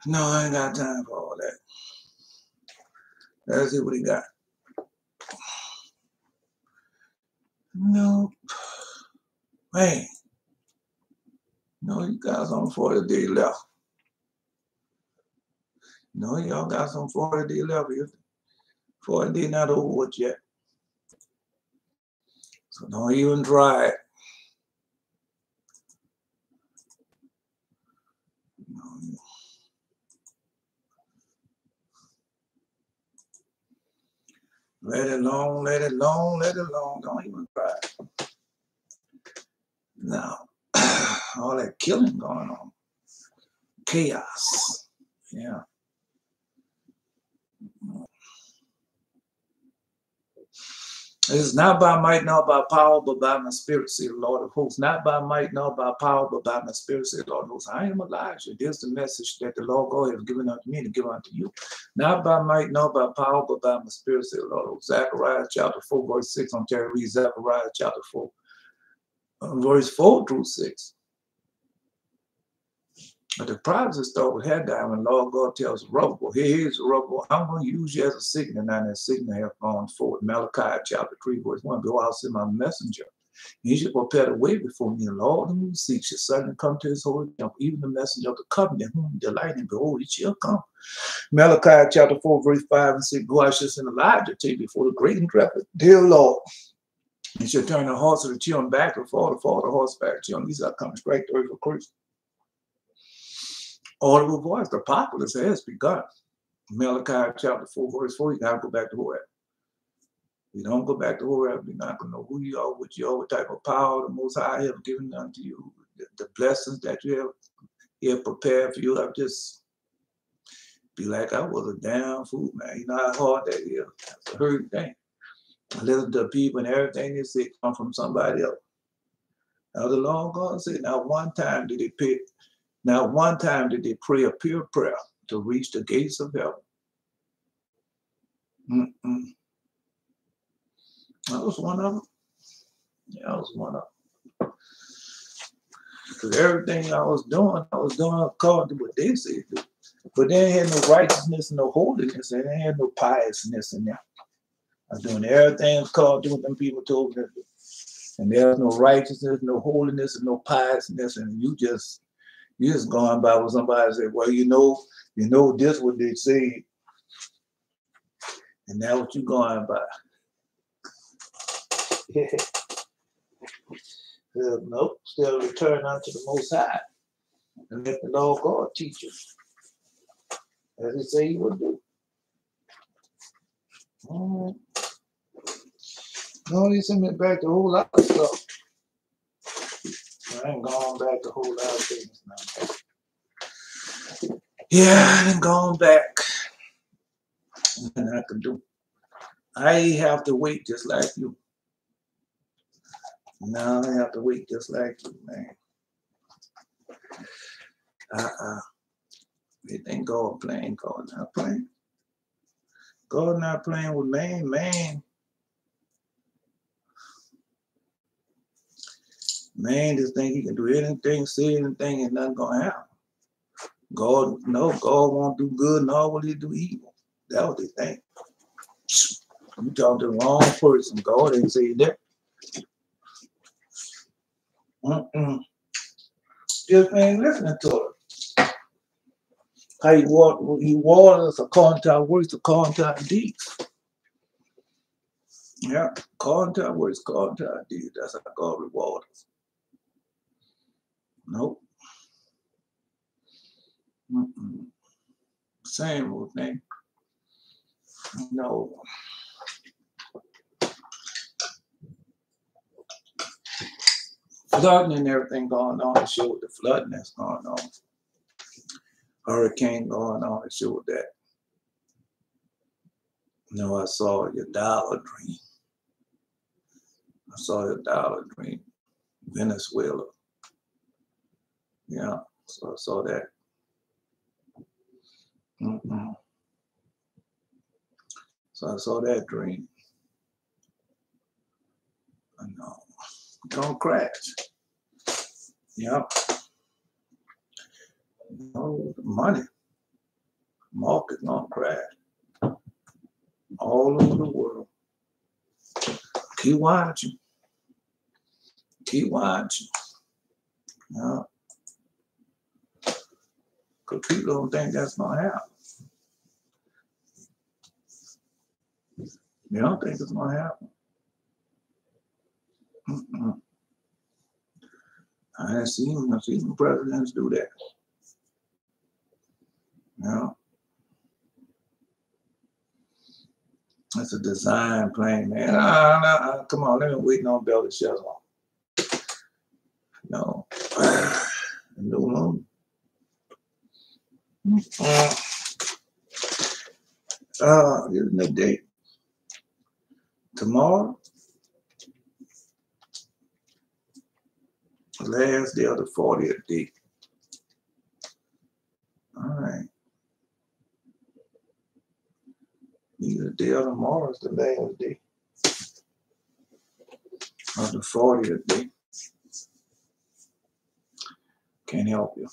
No, I ain't got time for all that. Let's see what he got. No, man. No, you got some 40 days left. No, y'all got some 40 days left. 40 days not over with yet. So don't even try it. No. Let it alone, let it alone, let it alone. Don't even try it. Now, all that killing going on. Chaos. Yeah. It is not by might nor by power, but by my spirit, say the Lord of hosts. Not by might nor by power, but by my spirit, say the Lord of hosts. I am Elijah. This is the message that the Lord God has given unto me to give unto you. Not by might nor by power, but by my spirit, say the Lord of hosts. Zechariah chapter 4, verse 6. I'm trying to read Zechariah chapter 4, verse 4 through 6. But the prophecy start with Haggai when Lord God tells Zerubbabel, here's Zerubbabel, I'm going to use you as a signal. Now that signal has gone forward. Malachi chapter 3, verse 1. Go out, send my messenger. He should prepare the way before me. The Lord whom you seek shall suddenly come to his holy temple, even the messenger of the covenant whom you delight in. Behold, he shall come. Malachi chapter 4, verse 5 and 6. Go, I shall send Elijah to you before the great and dreadful. Dear Lord, he shall turn the hearts of the children back and fall the horse back. Children, these are coming straight to earth for Christ. Audible voice, the populace has begun. Malachi chapter 4, verse 4, you got to go back to Horeb. You don't go back to Horeb, you're not going to know who you are, what you are, what type of power the Most High have given unto you, the blessings that you have prepared for you. I'll just be like, I was a damn fool, man. You know how hard that is. That's a hurting thing. I listen to people and everything they say come from somebody else. Now the Lord God said, not one time did they pray a pure prayer to reach the gates of heaven. That was one of them. Yeah, I was one of them. Because everything I was doing according to what they said to do. But they had no righteousness and no holiness, and they had no piousness in them. I was doing everything according to what them people told me to do. And there's no righteousness, no holiness, and no piousness, and you just going by what somebody said, well, you know this what they say, and that's what you're going by. Nope, still return unto the Most High and let the Lord God teach you, as he say he would do. No, he sent me back to a whole lot of stuff. I ain't gone back to a whole lot of things now. Yeah, I ain't gone back. Nothing I can do. I have to wait just like you. Now I have to wait just like you, man. They think God playing, God not playing. God not playing with man, man. Man just think he can do anything, say anything, and nothing gonna happen. God won't do good, nor will he do evil. That's what they think. You talk to the wrong person. God ain't say that. Just ain't listening to it. How he waters according to our works, according to our deeds. Yeah, according to our works, according to our deeds. That's how God rewards us. Nope. Same old thing. No. Flooding and everything going on, it showed the flooding that's going on. Hurricane going on, it showed that. I saw your dollar dream. I saw your dollar dream. Venezuela. Yeah, so I saw that. So I saw that dream. I know. Don't crash. Yep. The money. Market gonna crash all over the world. Keep watching. Keep watching. Yeah. Because people don't think that's gonna happen. They don't think it's gonna happen. I've seen presidents do that. Yeah. That's a design plane, man. Come on, let me wait on Bell to shut off. No. No. Here's the date. Tomorrow, the last day of the 40th day. All right. Either day or tomorrow is the last day of the 40th day. Can't help you.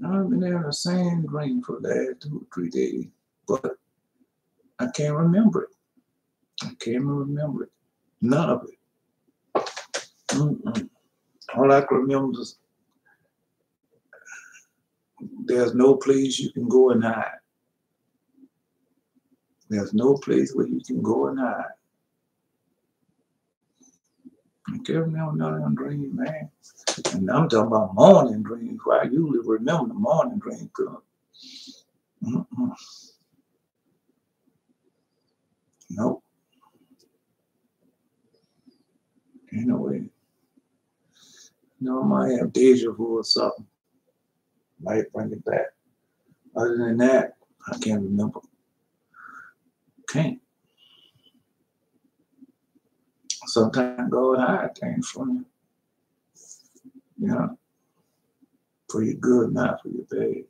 I've been having the same dream for the last 2 or 3 days, but I can't remember it. I can't remember it. None of it. All I can remember is there's no place you can go and hide. There's no place where you can go and hide. I can't remember none of them dreams, man. And I'm talking about morning dreams. I usually remember the morning dreams. Nope. Anyway, I might have deja vu or something. Might bring it back. Other than that, I can't remember. Can't. Sometimes God hide things from you. You know, for your good, not for your bad.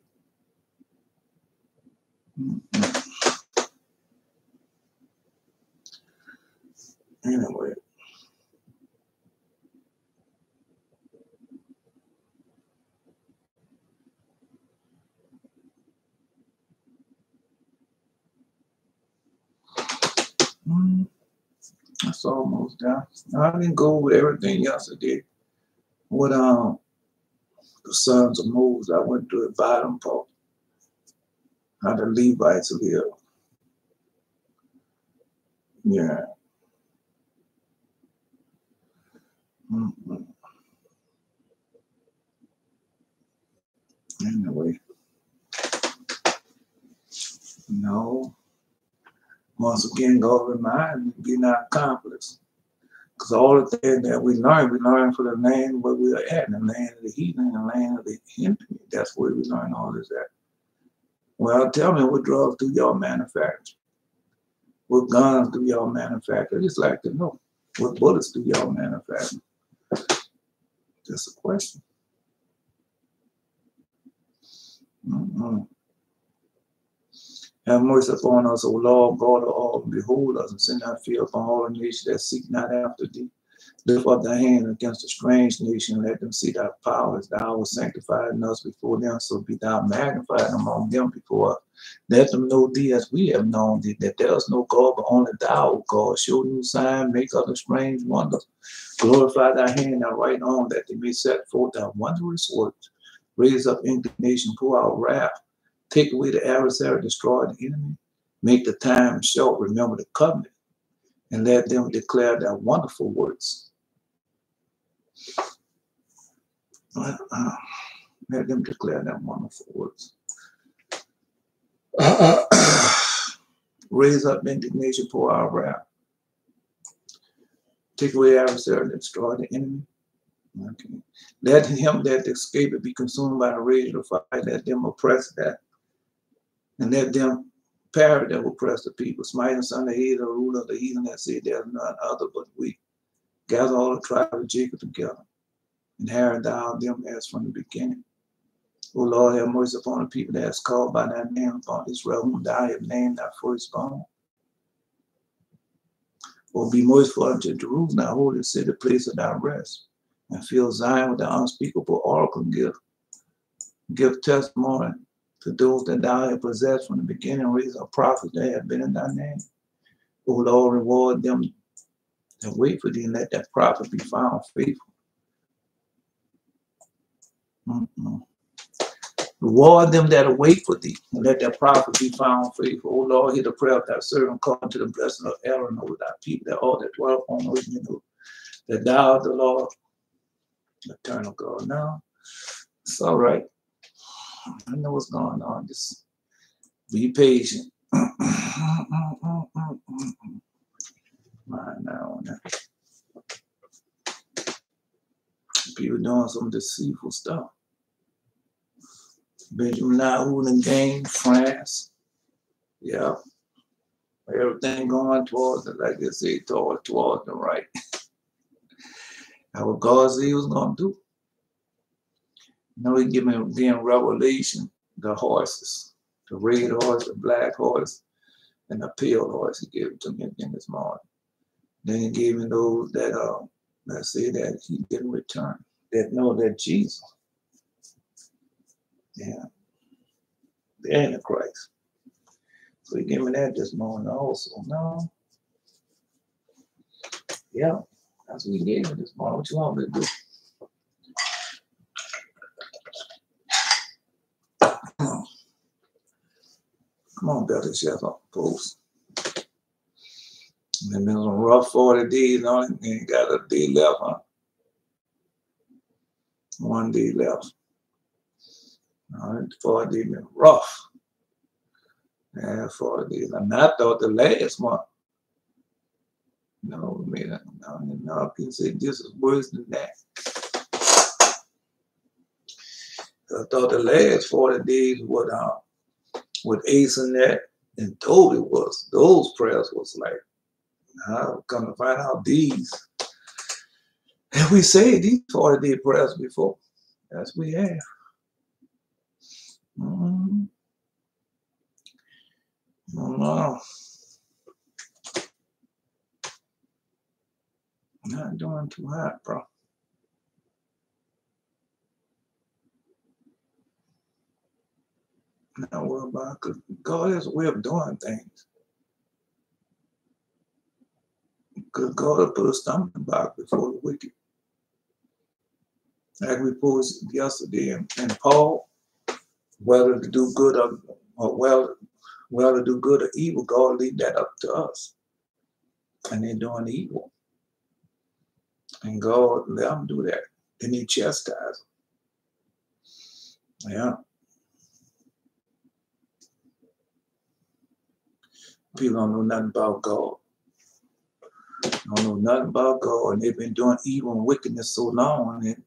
Anyway. That's almost done. I didn't go over everything yesterday. What the sons of Moses, I went to the bottom part. How the Levites live. Yeah. Anyway. No. Once again, God remind me, be not accomplice. Because all the things that we learn for the land where we are at, in the land of the heathen, the land of the enemy. That's where we learn all this at. Well, tell me what drugs do y'all manufacture? What guns do y'all manufacture? I just like to know. What bullets do y'all manufacture? Just a question. Have mercy upon us, O Lord, God of all, and behold us, and send thy fear upon all the nations that seek not after thee. Lift up thy hand against a strange nation, and let them see thy power as thou hast sanctified in us before them, so be thou magnified among them before us. Let them know thee as we have known thee, that there is no God but only thou, O God. Show new sign, make other strange wonders. Glorify thy hand, thy right arm, that they may set forth thy wondrous works. Raise up indignation, pour out wrath. Take away the adversary, destroy the enemy. Make the time short, remember the covenant, and let them declare their wonderful works. Let them declare their wonderful works. Raise up indignation, pour out wrath. Take away the adversary, destroy the enemy. Okay. Let him that escape it be consumed by the rage of the fire. Let them oppress that. And let them parry that oppress the people. Smite us on the head of the ruler of the heathen that say there's none other but we. Gather all the tribes of Jacob together. And harry thou them as from the beginning. O Lord, have mercy upon the people that is called by thy name, upon Israel, whom thou hast named thy firstborn. O be merciful unto Jerusalem, thy holy city, place of thy rest. And fill Zion with the unspeakable oracle gift. give testimony to those that thou hast possessed from the beginning, raise up prophets that have been in thy name. O Lord, reward them that wait for thee, and let that prophet be found faithful. Reward them that await for thee, and let that prophet be found faithful. O Lord, hear the prayer of thy servant, according to the blessing of Aaron over thy people, that all that dwell upon earth may know that thou art the Lord, eternal God. Now, it's all right. I know what's going on. Just be patient. Now, people doing some deceitful stuff. Benjamin Netanyahu gained France. Yeah. Everything going towards it, like they say, towards the right. That's what God said he was going to do. He give me again revelation, the horses, the red horse, the black horse, and the pale horse. He gave it to me again this morning. Then he gave me those that say that he didn't return, that know that Jesus, the Antichrist. So he gave me that this morning also. No. Yeah, that's what he gave me this morning. What you want me to do? Come on, better chef up post. It's been some rough 40 days on it, and you got a day left, huh? 1 day left. 40 days been rough. Yeah, 40 days. I mean, I thought the last month. No, man, no, I can say this is worse than that. I thought the last 40 days with Ace and that and Toby those prayers was like, I'm come to find out these. And we say these 40-day prayers before. Yes, we have. No. Not doing too hot, bro. Not worry about it, because God has a way of doing things. Because God will put a stumbling block before the wicked. Like we posted yesterday in Paul, whether to do good or well to do good or evil, God leave that up to us. And they're doing evil. And God let them do that. Then he chastise them. Yeah. People don't know nothing about God. Don't know nothing about God. And they've been doing evil and wickedness so long. And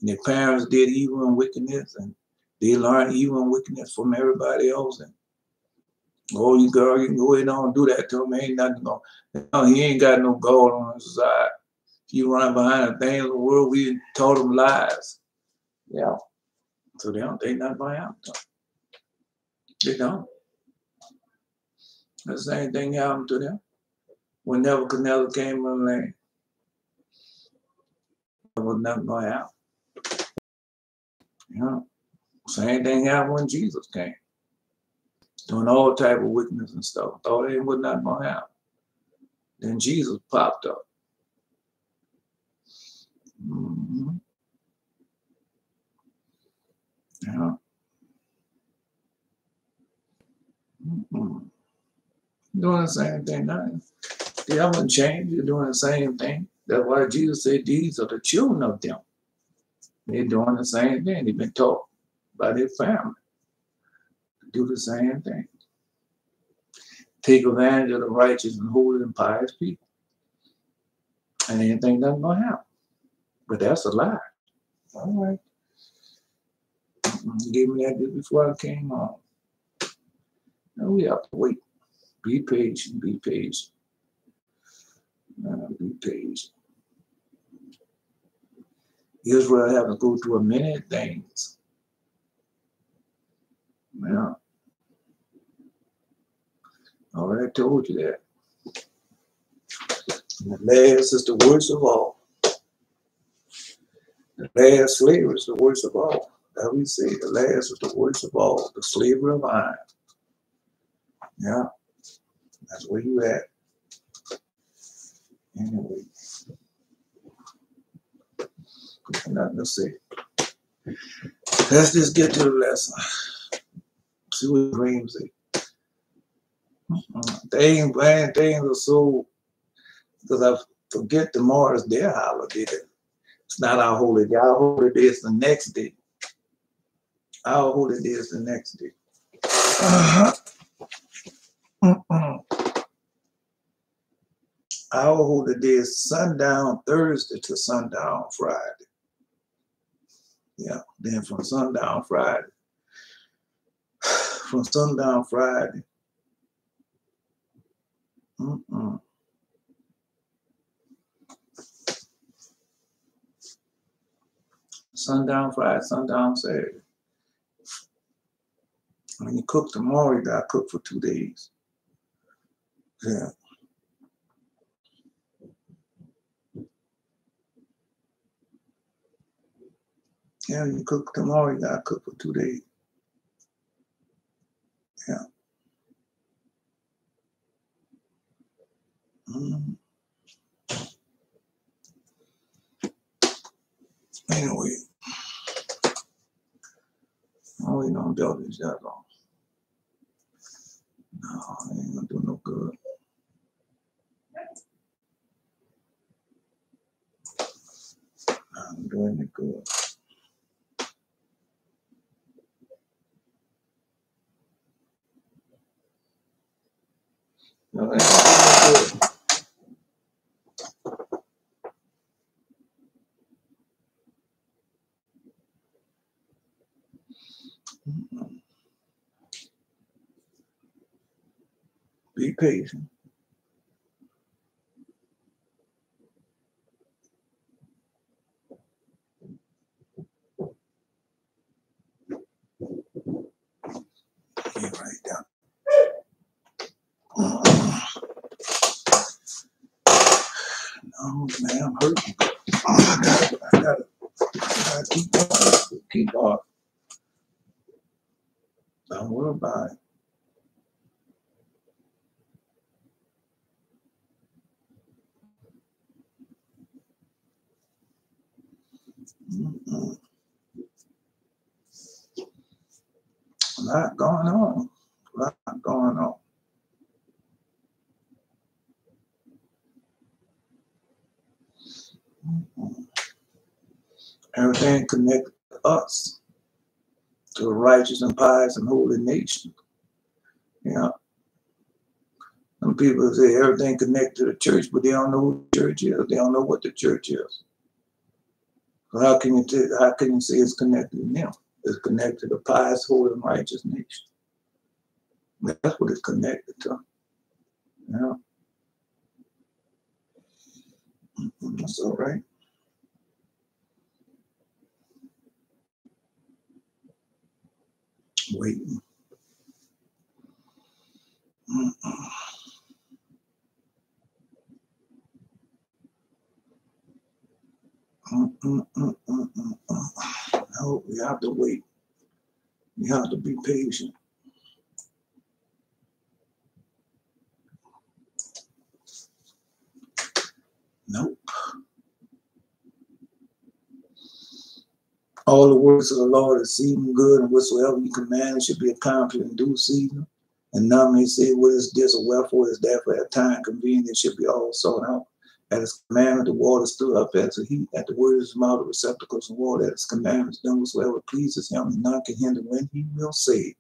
their parents did evil and wickedness. And they learned evil and wickedness from everybody else. And oh, you girl, you can go ahead and do that to him. Ain't nothing going. No, he ain't got no God on his side. He run behind the things of the world. We told him lies. Yeah. So they don't think nothing about him. They don't. The same thing happened to them. When Nebuchadnezzar came in the land, there was nothing going to happen. Yeah. Same thing happened when Jesus came. Doing all type of wickedness and stuff. Thought it was not going to happen. Then Jesus popped up. Yeah. Doing the same thing now. They haven't changed. You're doing the same thing. That's why Jesus said these are the children of them. They're doing the same thing. They've been taught by their family to do the same thing. Take advantage of the righteous and holy and pious people. And they didn't think nothing going to happen. But that's a lie. All right. You gave me that just before I came on. Now we have to wait. Be patient. Be patient. Be patient. Israel having to go through many things. Yeah. I already told you that. And the last is the worst of all. The last slavery is the worst of all. As we say, the last is the worst of all, the slavery of iron. Yeah, that's where you at. Anyway, nothing to say. Let's just get to the lesson. See what dreams say. Things are so, because I forget tomorrow is their holiday. It's not our holy day. Our holy day is the next day. Our holy day is the next day. Our holy day is sundown Thursday to sundown Friday. Yeah, then from sundown Friday. From sundown Friday. Sundown Friday, sundown Saturday. When you cook tomorrow, you gotta cook for 2 days. Yeah. Yeah, you cook tomorrow, you gotta cook for 2 days. Yeah. Anyway, oh, we don't build this job on. No, it ain't gonna do no good. I'm doing it good. No, it ain't gonna do no good. Be patient. Get right down. No, man, I'm hurting. I gotta keep on. Don't worry about it. A lot going on. A lot going on. Everything connected to us, to a righteous and pious and holy nation. Yeah. Some people say everything connected to the church, but they don't know who the church is. They don't know what the church is. So how can you say it's connected to them? It's connected to the pious, holy, and righteous nation. That's what it's connected to. Yeah. That's all right. Waiting. No, we have to wait. We have to be patient. Nope. All the words of the Lord is seeming good, and whatsoever you command should be accomplished in due season. And none may say, what is this, or wherefore is that, for at time convenient it should be all sought out. At his commandment, the water stood up as a heap. At the word of his mouth, the receptacles of water. At his commandments, done whatsoever pleases him, and none can hinder when he will save.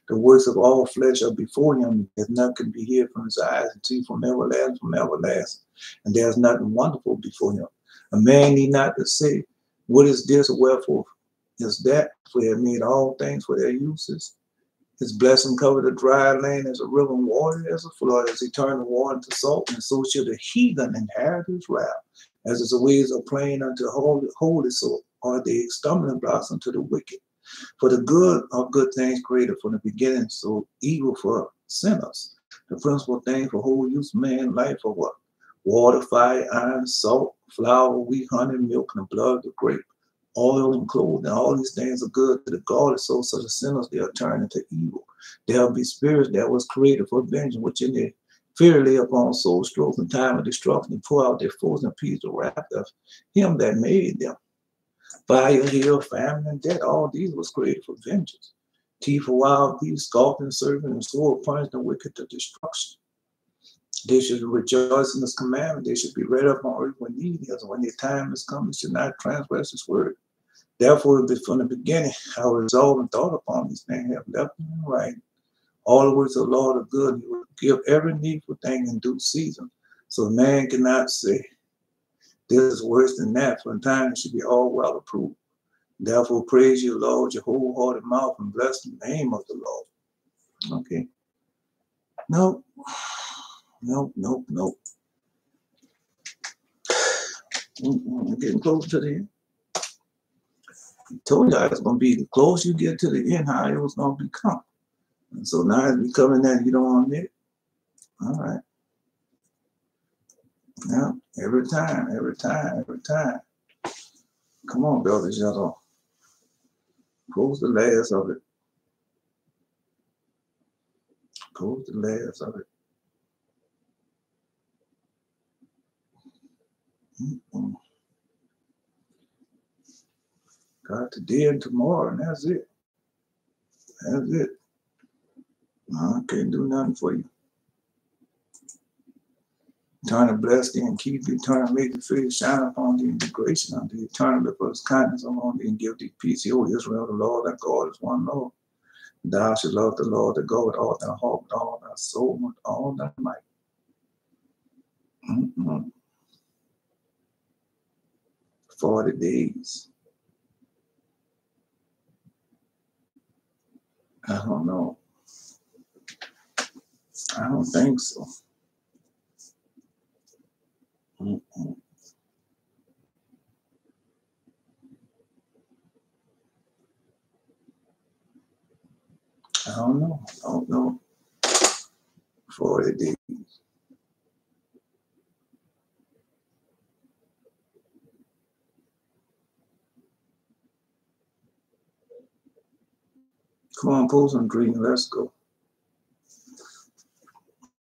The works of all flesh are before him, as none can be hid from his eyes, and see from everlasting. And there is nothing wonderful before him. A man need not to say, what is this, or wherefore is that? For he has made all things for their uses. His blessing covered the dry land as a river, and water as a flood, as he turned the water into salt, and so shall the heathen inherit his wrath. As his ways are plain unto holy, so are they stumbling blocks unto the wicked. For the good are good things created from the beginning, so evil for sinners. The principal thing for whole use man life are what? Water, fire, iron, salt, flour, wheat, honey, milk, and the blood of the grape. oil and clothing, all these things are good to the godless, so the sinners they are turned into evil. There'll be spirits that was created for vengeance, which in their fear lay upon soul stroke and time of destruction, and pour out their foes and peace to wrath of him that made them. Fire, hail, famine, and death, all these was created for vengeance. Teeth of wild beasts, scorpion, serpent, and sword punish the wicked to destruction. They should rejoice in this commandment. They should be read up on earth when need is. When their time is come, they should not transgress his word. Therefore, from the beginning, I resolved and thought upon these things, have left them and right. All the words of the Lord are good. He will give every needful thing in due season. So man cannot say, this is worse than that, for in time it should be all well approved. Therefore, praise you, Lord, your wholehearted mouth, and bless the name of the Lord. Okay. Nope. Nope. I'm getting close to the end. I told you it's going to be the closer you get to the end, higher it was going to become. And so now it's becoming that you don't want to admit it. All right. Yeah, every time. Come on, brothers, y'all. Close the last of it. Got today and tomorrow, and that's it. I can't do nothing for you. Turn to bless thee and keep thee. Turn to make the face shine upon thee and be gracious unto thee. Turn to look for his kindness upon thee and give thee peace. Hear, O Israel, the Lord thy God is one Lord. Thou shalt love the Lord thy God with all thy heart, with all thy soul, with all thy might. 40 days. I don't know. I don't think so. I don't know. 40 days. Come on, post some dreams. Let's go.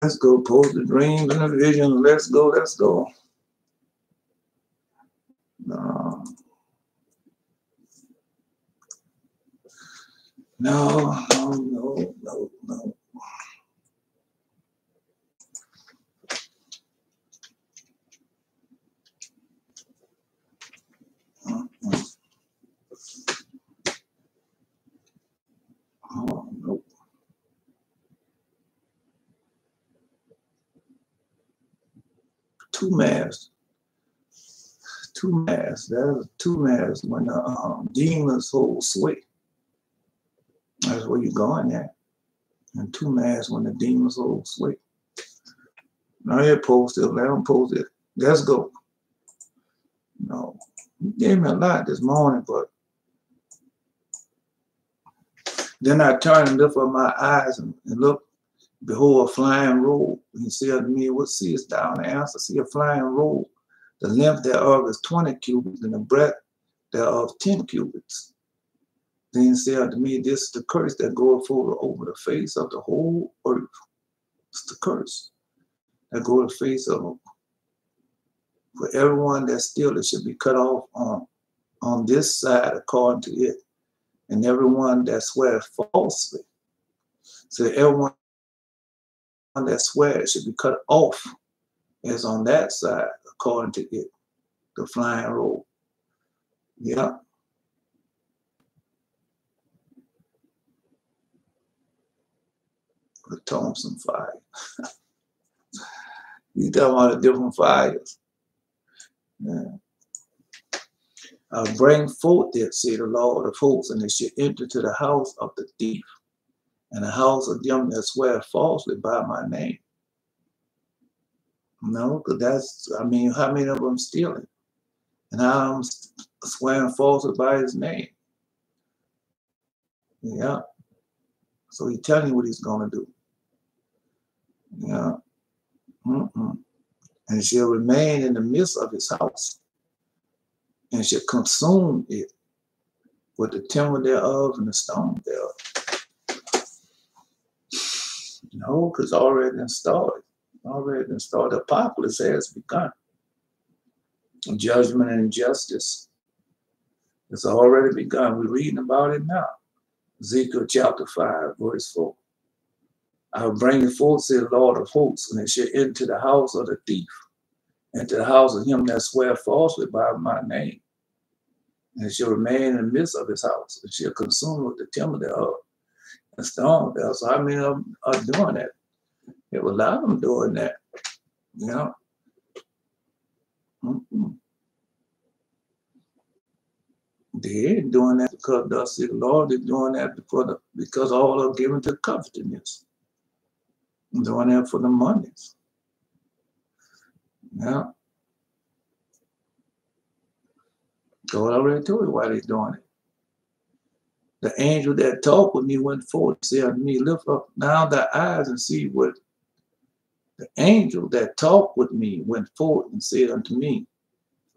Let's go. Post the dreams and the visions. Let's go. No. Oh, nope. Two masks. There's two masks when the demons hold sway. That's where you're going at. And two masks when the demons hold sway. Now you post it. Let them post it. Let's go. No. You gave me a lot this morning, but then I turned and lift up my eyes and look, behold, a flying robe. And he said to me, what seest thou? And I answered, see a flying robe. The length thereof is 20 cubits, and the breadth thereof 10 cubits. Then he said to me, this is the curse that goeth forth over the face of the whole earth. It's the curse that goeth the face of, for everyone that stealeth should be cut off on this side according to it, and everyone that sweareth falsely. So everyone that swears should be cut off is on that side according to it, the flying robe. Yeah. The Thompson fire. You talking about the different fires. Yeah. I'll bring forth it, say the Lord of hosts, and they shall enter to the house of the thief, and the house of them that swear falsely by my name. No, because that's, how many of them stealing? And how I'm swearing falsely by his name. Yeah. So he's telling you what he's going to do. Yeah. And shall remain in the midst of his house. and shall consume it with the timber thereof and the stone thereof. No, because already installed. Already installed. The apocalypse has begun. Judgment and justice. It's already begun. We're reading about it now. Ezekiel chapter 5, verse 4. I will bring it forth, said the Lord of hosts, and it shall enter the house of the thief, and to the house of him that swear falsely by my name. And it shall remain in the midst of his house. It shall consume with the timber thereof and stone thereof. So how many of them are doing that? There were a lot of them doing that. You know? They ain't doing that because thus said the Lord. They're doing that because all are given to covetousness. They're doing that for the monies. Yeah. God already told you why they're doing it. The angel that talked with me went forth and said unto me, lift up now thy eyes and see what. The angel that talked with me went forth and said unto me,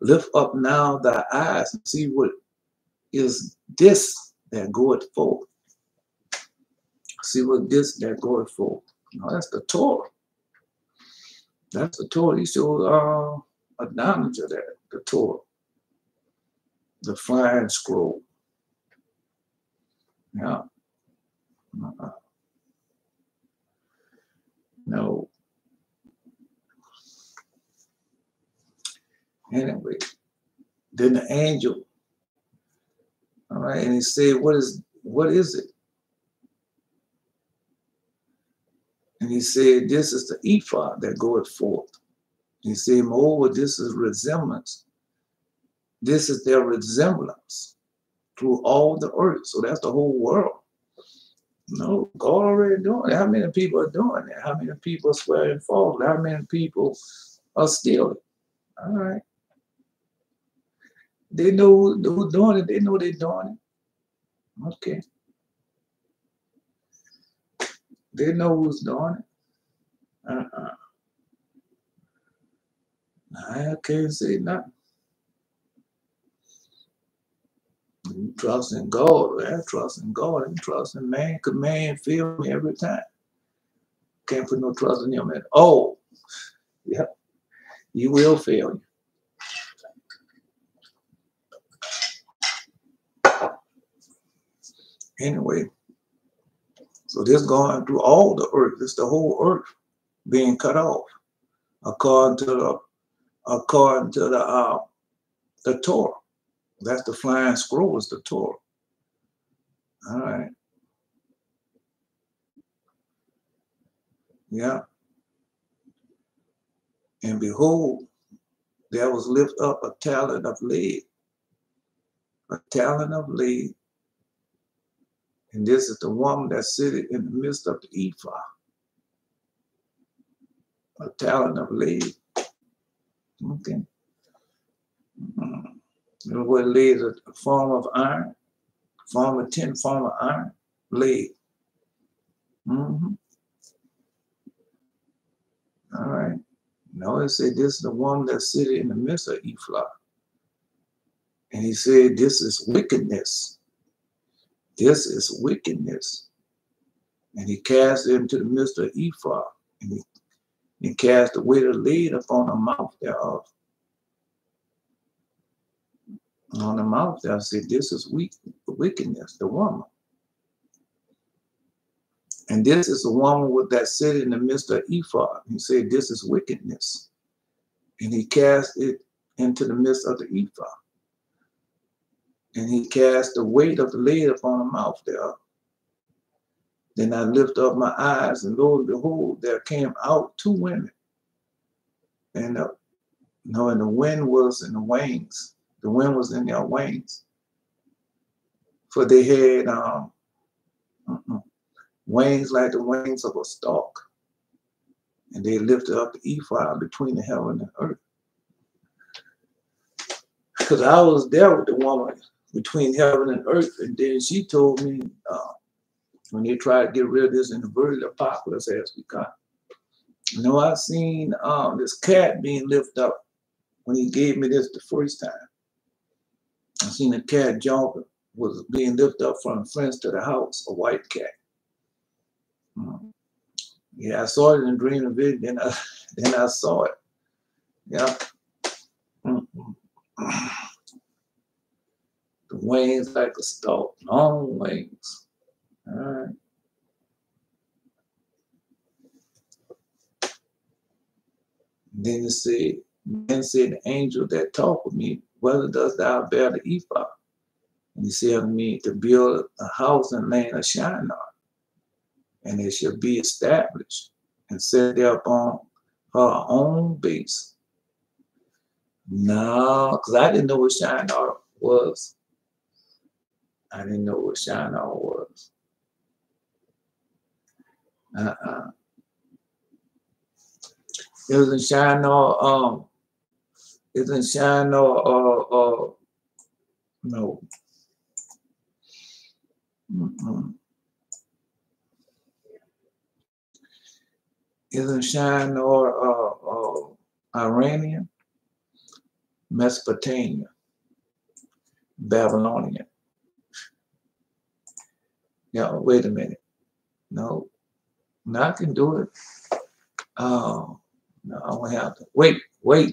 lift up now thy eyes and see what is this that goeth forth. See what this that goeth forth. No, that's the Torah. That's the Torah. He showed acknowledge of that, the Torah. The flying scroll. Yeah. No. Anyway, then the angel, all right, and he said, what is it? And he said, this is the ephod that goeth forth. He said, moreover, this is resemblance. This is their resemblance through all the earth. So that's the whole world. No, God already doing it. How many people are doing it? How many people are swearing false? How many people are stealing? All right. They know who's doing it. They know they're doing it. Okay. They know who's doing it. I can't say nothing. You trust in God. I trust in God. You trust in man. Because man fail me every time. Can't put no trust in him at all. Yeah. You will fail you. Anyway, so this going through all the earth. It's the whole earth being cut off according to the Torah. That's the flying scroll, is the Torah. All right. Yeah. And behold, there was lifted up a talent of lead. A talent of lead. And this is the woman that sitteth in the midst of the ephod. A talent of lead. Okay. You know what lead is? A form of iron. Form of tin, form of iron. Lead. All right. Now it said this is the woman that sitteth in the midst of ephod. And he said, this is wickedness. This is wickedness. And he cast it into the midst of ephod. And he cast the weight of lead upon the mouth thereof. And on the mouth there, I said, this is wickedness, the woman. And this is the woman with that sit in the midst of ephod. He said, this is wickedness. And he cast it into the midst of the ephod. And he cast the weight of the lead upon the mouth thereof. Then I lift up my eyes, and lo and behold, there came out two women. And and the wind was in the wings. The wind was in their wings. For they had wings like the wings of a stork. And they lifted up the ephod between the heaven and earth. Because I was there with the woman between heaven and earth. And then she told me, when they tried to get rid of this inverted apocalypse has begun. You know, I seen this cat being lifted up when he gave me this the first time. I seen a cat jumping, was being lifted up from the fence to the house, a white cat. Yeah, I saw it in a dream and vision, then I saw it. Yeah. The wings like a stalk, long wings. All right. Then said the angel that talked with me, whether dost thou bear the ephod? And he said to me, to build a house in the land of Shinar, and it shall be established and set there upon her own base. No, because I didn't know what Shinar was. I didn't know what Shinar was. It was in Shinar, it's in Shinar, no. It's in Shinar, Iranian, Mesopotamia, Babylonian. Yeah, wait a minute. No, I can do it. No, I won't have to. Wait,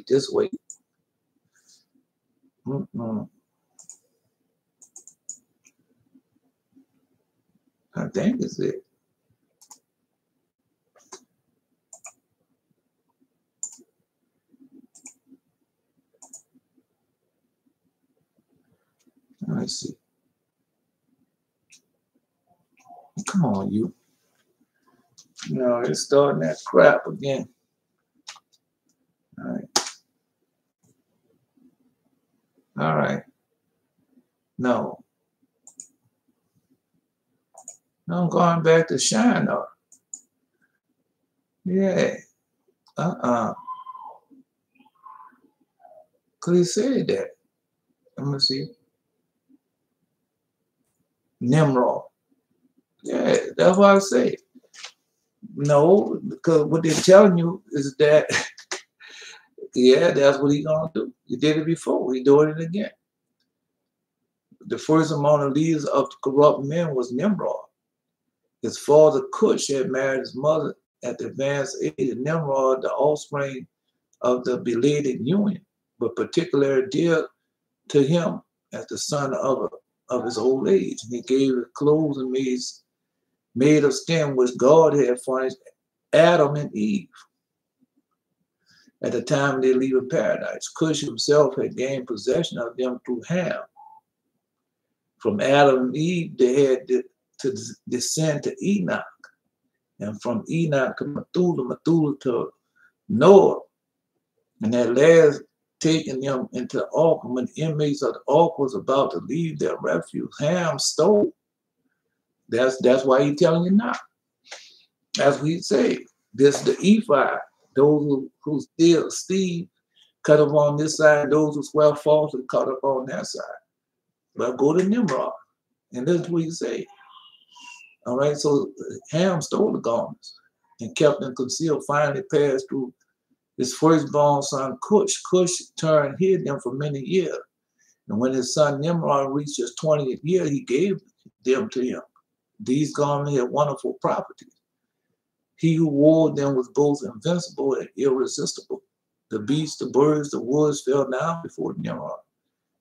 just wait. I think it's it. Let me see. Come on, you. No, it's starting that crap again. All right. No. I'm going back to Shinar. Yeah. Because he said that. Let me see. Nimrod. Yeah, that's what I say. No, because what they're telling you is that, yeah, that's what he's going to do. He did it before. He's doing it again. The first among the leaders of the corrupt men was Nimrod. His father Cush had married his mother at the advanced age of Nimrod, the offspring of the belated union, but particularly dear to him as the son of his old age. And he gave his clothes and made of skin which God had furnished Adam and Eve at the time they leave paradise. Cush himself had gained possession of them through Ham. From Adam and Eve, they had to descend to Enoch, and from Enoch to Methuselah to Noah, and that last taking them into the ark. When the inmates of the ark was about to leave their refuge, Ham stole. That's why he's telling you now. As we say, this the ephod. Those who steal cut up on this side. Those who swear falsely cut up on that side. But go to Nimrod, and this is what he say. All right, so Ham stole the garments and kept them concealed. Finally passed through his firstborn son Cush. Cush hid them for many years. And when his son Nimrod reached his 20th year, he gave them to him. These garments had wonderful properties. He who wore them was both invincible and irresistible. The beasts, the birds, the woods fell down before Nimrod.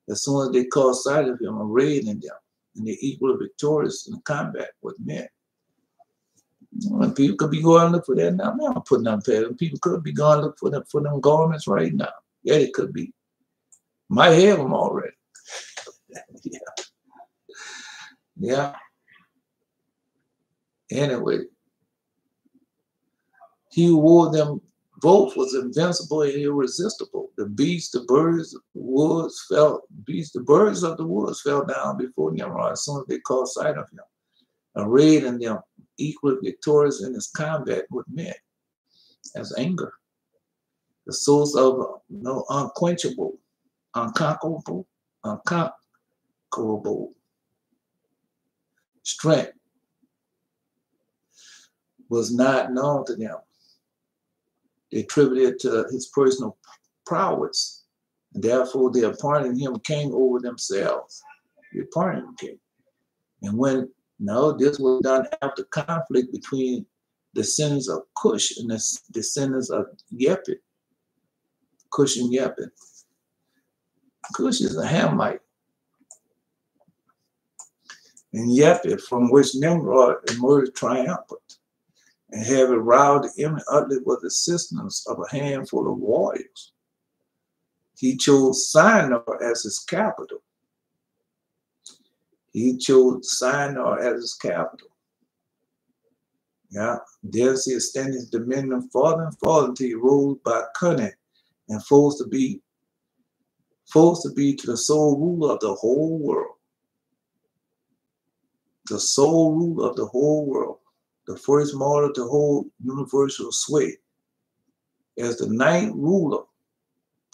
As soon as they caught sight of him, arrayed in them, and they equally victorious in combat with men. And people could be going to look for that now. Man, I'm putting up there. People could be going to look for them garments right now. Yeah, they could be. Might have them already. Yeah. Anyway, he who wore them both was invincible and irresistible. The beasts, the birds, the birds of the woods fell down before Nimrod as soon as they caught sight of him, arrayed in them, equally victorious in his combat with men. As anger, the source of unquenchable, unconquerable strength was not known to them. They attributed to his personal prowess And therefore, they appointed him king over themselves. They appointed him king. And when, no, this was done after conflict between the descendants of Cush and the descendants of Yepet. Cush and Yepet. Cush is a Hamite. And Yepet, from which Nimrod emerged triumphant, and having riled the enemy utterly with the assistance of a handful of warriors. He chose Shinar as his capital. He chose Shinar as his capital. Yeah, there's he extended his dominion farther and farther until he ruled by cunning and forced to be to the sole ruler of the whole world. The sole ruler of the whole world. The first model to hold universal sway. As the ninth ruler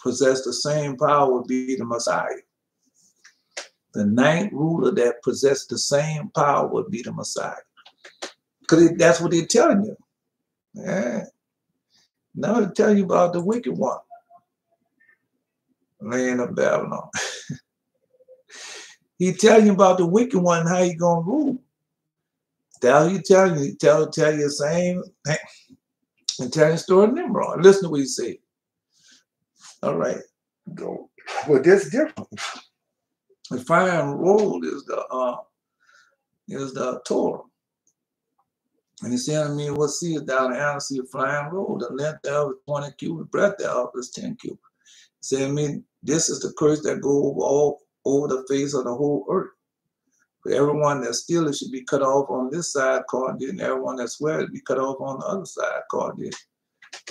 possessed the same power would be the Messiah. The ninth ruler that possessed the same power would be the Messiah. Because that's what they're telling you. Yeah. Now they're telling you about the wicked one. Land of Babylon. He's telling you about the wicked one and how he's going to rule. That's what he's telling you. He tell you the same thing. And tell you the story of Nimrod. Listen to what he said. All right. Go. Well, this is different. The fine roll is the Torah. And he said to me, what seest thou? And I see a flying roll. The length thereof is 20 cubits, the breadth thereof is 10 cubits. He said to me, this is the curse that goes all over the face of the whole earth. For everyone that steals should be cut off on this side, according to it, and everyone that swears be cut off on the other side, according to it.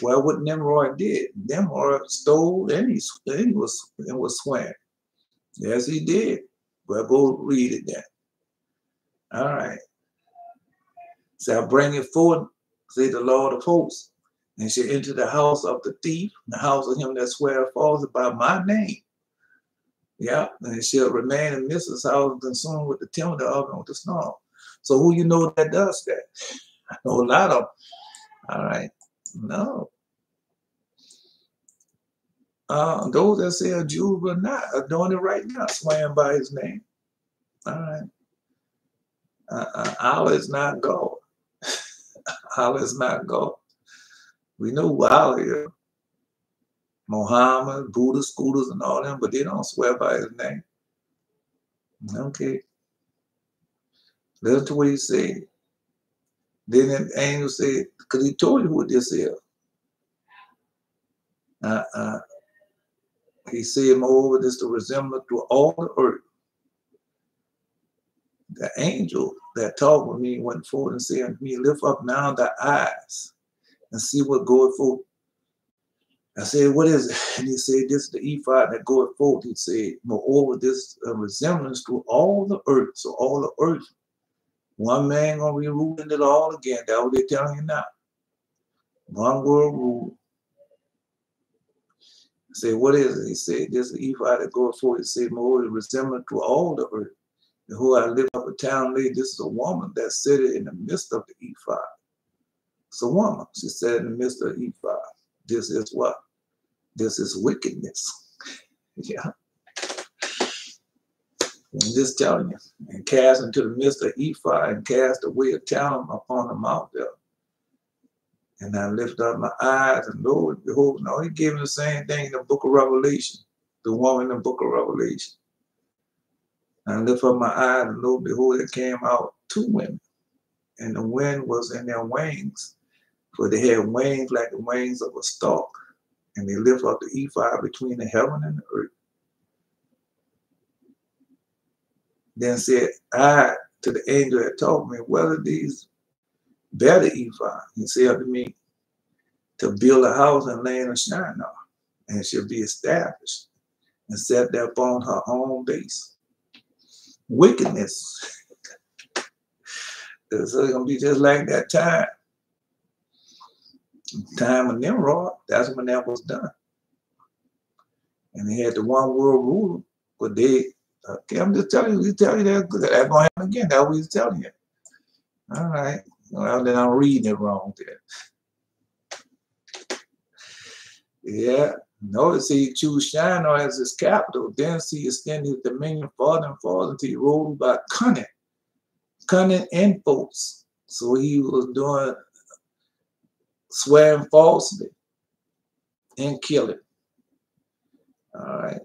Well, what Nimrod did, Nimrod stole and he was swearing. Yes, he did. Well, go read it then. All right. So I bring it forth, say the Lord of hosts, and shall enter the house of the thief, the house of him that sweareth falsely by my name. Yeah, and it shall remain in midst of his house, consumed with the timber thereof and with the snow. So who you know that does that? I know a lot of them. All right. No. Those that say a Jew but not are doing it right now, swearing by his name. All right. Allah is not God. Allah is not God. We know who Allah is. Muhammad, Buddha, scooters, and all them, but they don't swear by his name. Okay. Listen to what he said. Then the angel said, because he told you what this is. He said, moreover, this to resemble through all the earth. The angel that talked with me went forward and said unto me, lift up now thy eyes and see what goeth forth. I said, what is it? And he said, this is the ephod that goeth forth. He said, moreover, this resemblance through all the earth. So all the earth. One man gonna be ruling it all again. That's what they're telling you now. One world rule. I said, what is it? He said, this is the ephod that goeth forth. He said, moreover, resemblance through all the earth. And who I live up a town lady, this is a woman that sitteth in the midst of the ephod. It's a woman. She said in the midst of the ephod. This is what? This is wickedness. Yeah. I'm just telling you. And cast into the midst of ephod and cast away a talent upon the mount there. And I lift up my eyes and lo and behold, no, he gave me the same thing in the book of Revelation. The woman in the book of Revelation. And I lift up my eyes and lo and behold, there came out two women. And the wind was in their wings. For they had wings like the wings of a stork. And they lift up the ephod between the heaven and the earth. Then said I to the angel that told me, whether these bear the ephod. He said unto me, to build a house and land of Shinar, and it shall be established and set there upon her own base. Wickedness. So it's going to be just like that time. Time of Nimrod, that's when that was done. And they had the one world ruler, but they, okay, I'm just telling you, that's going to happen again. That's what he's telling you. All right. Well, then I'm reading it wrong there. Yeah. Notice he chose Shinar as his capital. Then he extended his dominion farther and farther until he ruled by cunning and force. So he was doing swearing falsely and killing. All right.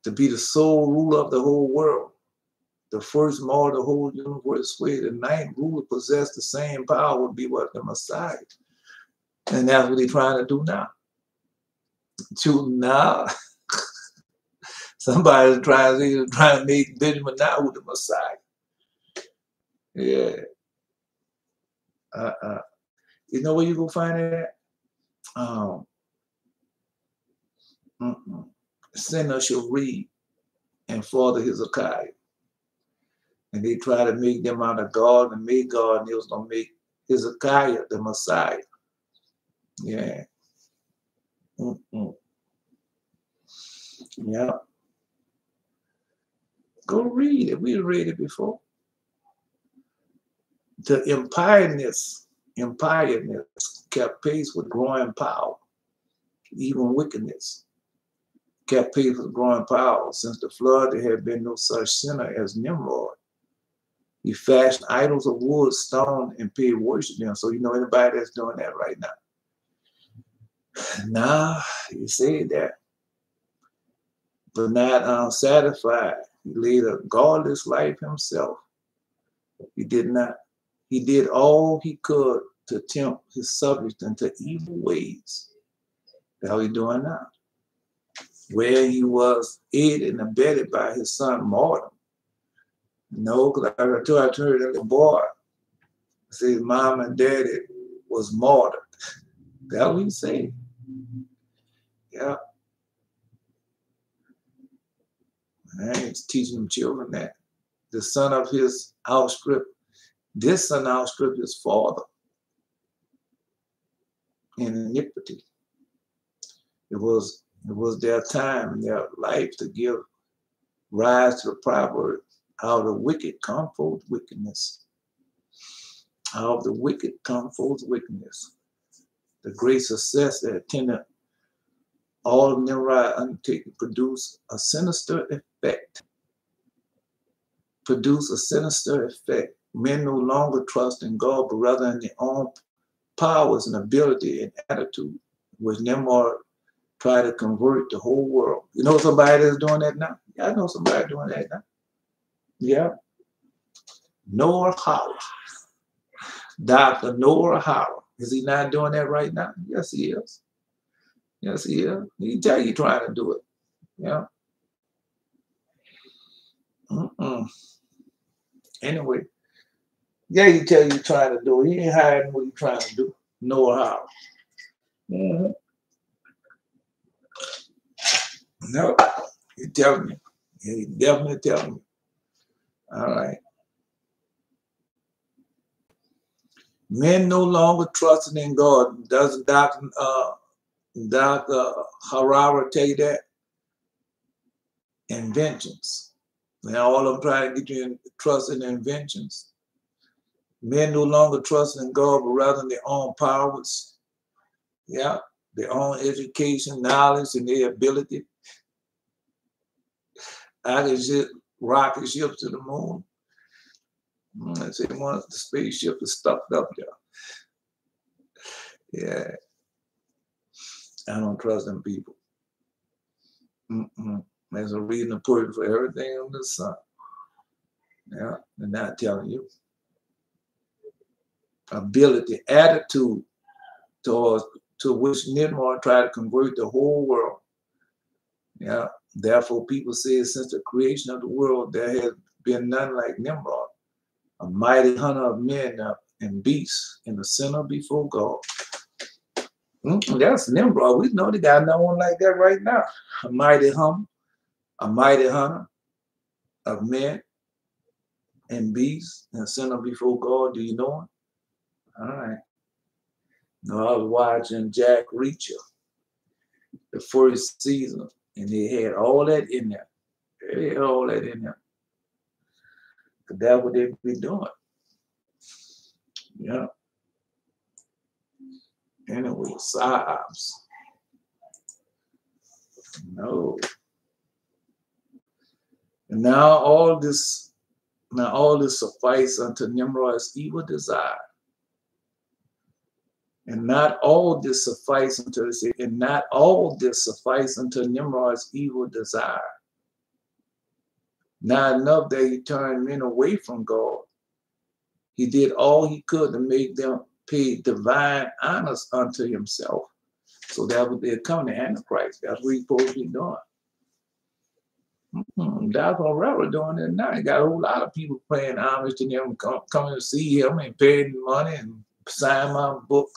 To be the sole ruler of the whole world. The first more the whole universe way. The ninth ruler possessed the same power would be what the Messiah. And that's what he's trying to do now. Now, somebody's trying to make Benjamin now the Messiah. Yeah. You know where you go find that? Sinner shall read and father Hezekiah. And they try to make them out of God and made God, and they was going to make Hezekiah the Messiah. Yeah. Yeah. Go read it. We read it before. The impious kept pace with growing power, even wickedness kept pace with growing power. Since the flood, there had been no such sinner as Nimrod. He fashioned idols of wood, stone, and paid worship them. So you know anybody that's doing that right now. Nah, he said that, but not satisfied. He led a godless life himself. He did not. He did all he could to tempt his subjects into evil ways. That's how he's doing now. Where he was aided and abetted by his son Martin. No, because I heard that little boy say his mom and daddy was martyred. That's what he said. Yeah. I ain't teaching them children that. The son of his outstripped, this son outstripped his father in iniquity. It was their time, their life to give rise to the proverb, out of wicked come forth wickedness. Out of the wicked come forth wickedness. The great success that attended all of Nimrod undertaking produced a sinister effect. Men no longer trust in God, but rather in their own powers and ability and attitude, which Nimrod tried to convert the whole world. You know somebody that's doing that now? Yeah, I know somebody doing that now. Yeah. Noah Howard. Dr. Noah Howard. Is he not doing that right now? Yes, he is. Yes, he is. He can tell you trying to do it. Yeah. Anyway, yeah, he tell you trying to do it. He ain't hiding what he's trying to do. Noah Howard. No, he telling me. He definitely telling me. All right. Men no longer trusting in God. Doesn't Dr. Harara tell you that? Inventions. Now all of them trying to get you in trust in inventions. Men no longer trust in God, but rather in their own powers. Yeah, their own education, knowledge, and their ability. I can ship rocket ships to the moon. I say once the spaceship is stuck up there. Yeah. I don't trust them people. There's a reason to put it for everything on the sun. Yeah, they're not telling you. Ability, attitude to which Nimrod tried to convert the whole world. Yeah, therefore people say since the creation of the world there has been none like Nimrod, a mighty hunter of men and beasts in the center before God. That's Nimrod. We know they got no one like that right now. A mighty hunter of men and beasts and center before God. Do you know him? All right. No, I was watching Jack Reacher, the first season, and they had all that in there. They had all that in there. But that's what they be doing. Yeah. Anyway, psyops. No. And now all this suffice unto Nimrod's evil desire. And not all this suffice unto Nimrod's evil desire. Not enough that he turned men away from God. He did all he could to make them pay divine honors unto himself. So that would be coming to Antichrist. That's what he's supposed to be doing. That's what we're doing it now. You got a whole lot of people paying homage to him, coming to see him and paying money and sign my book,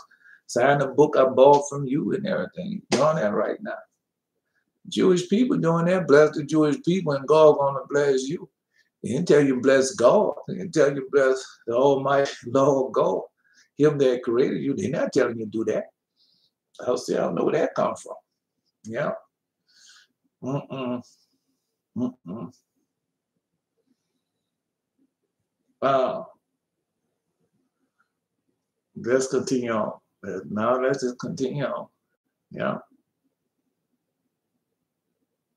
sign the book I bought from you and everything. Doing that right now. Jewish people doing that, bless the Jewish people, and God gonna bless you. He didn't tell you bless God. He didn't tell you bless the Almighty Lord God, him that created you. They're not telling you to do that. I'll say, I don't know where that comes from. Yeah. Let's continue on. Now let's just continue on. Yeah.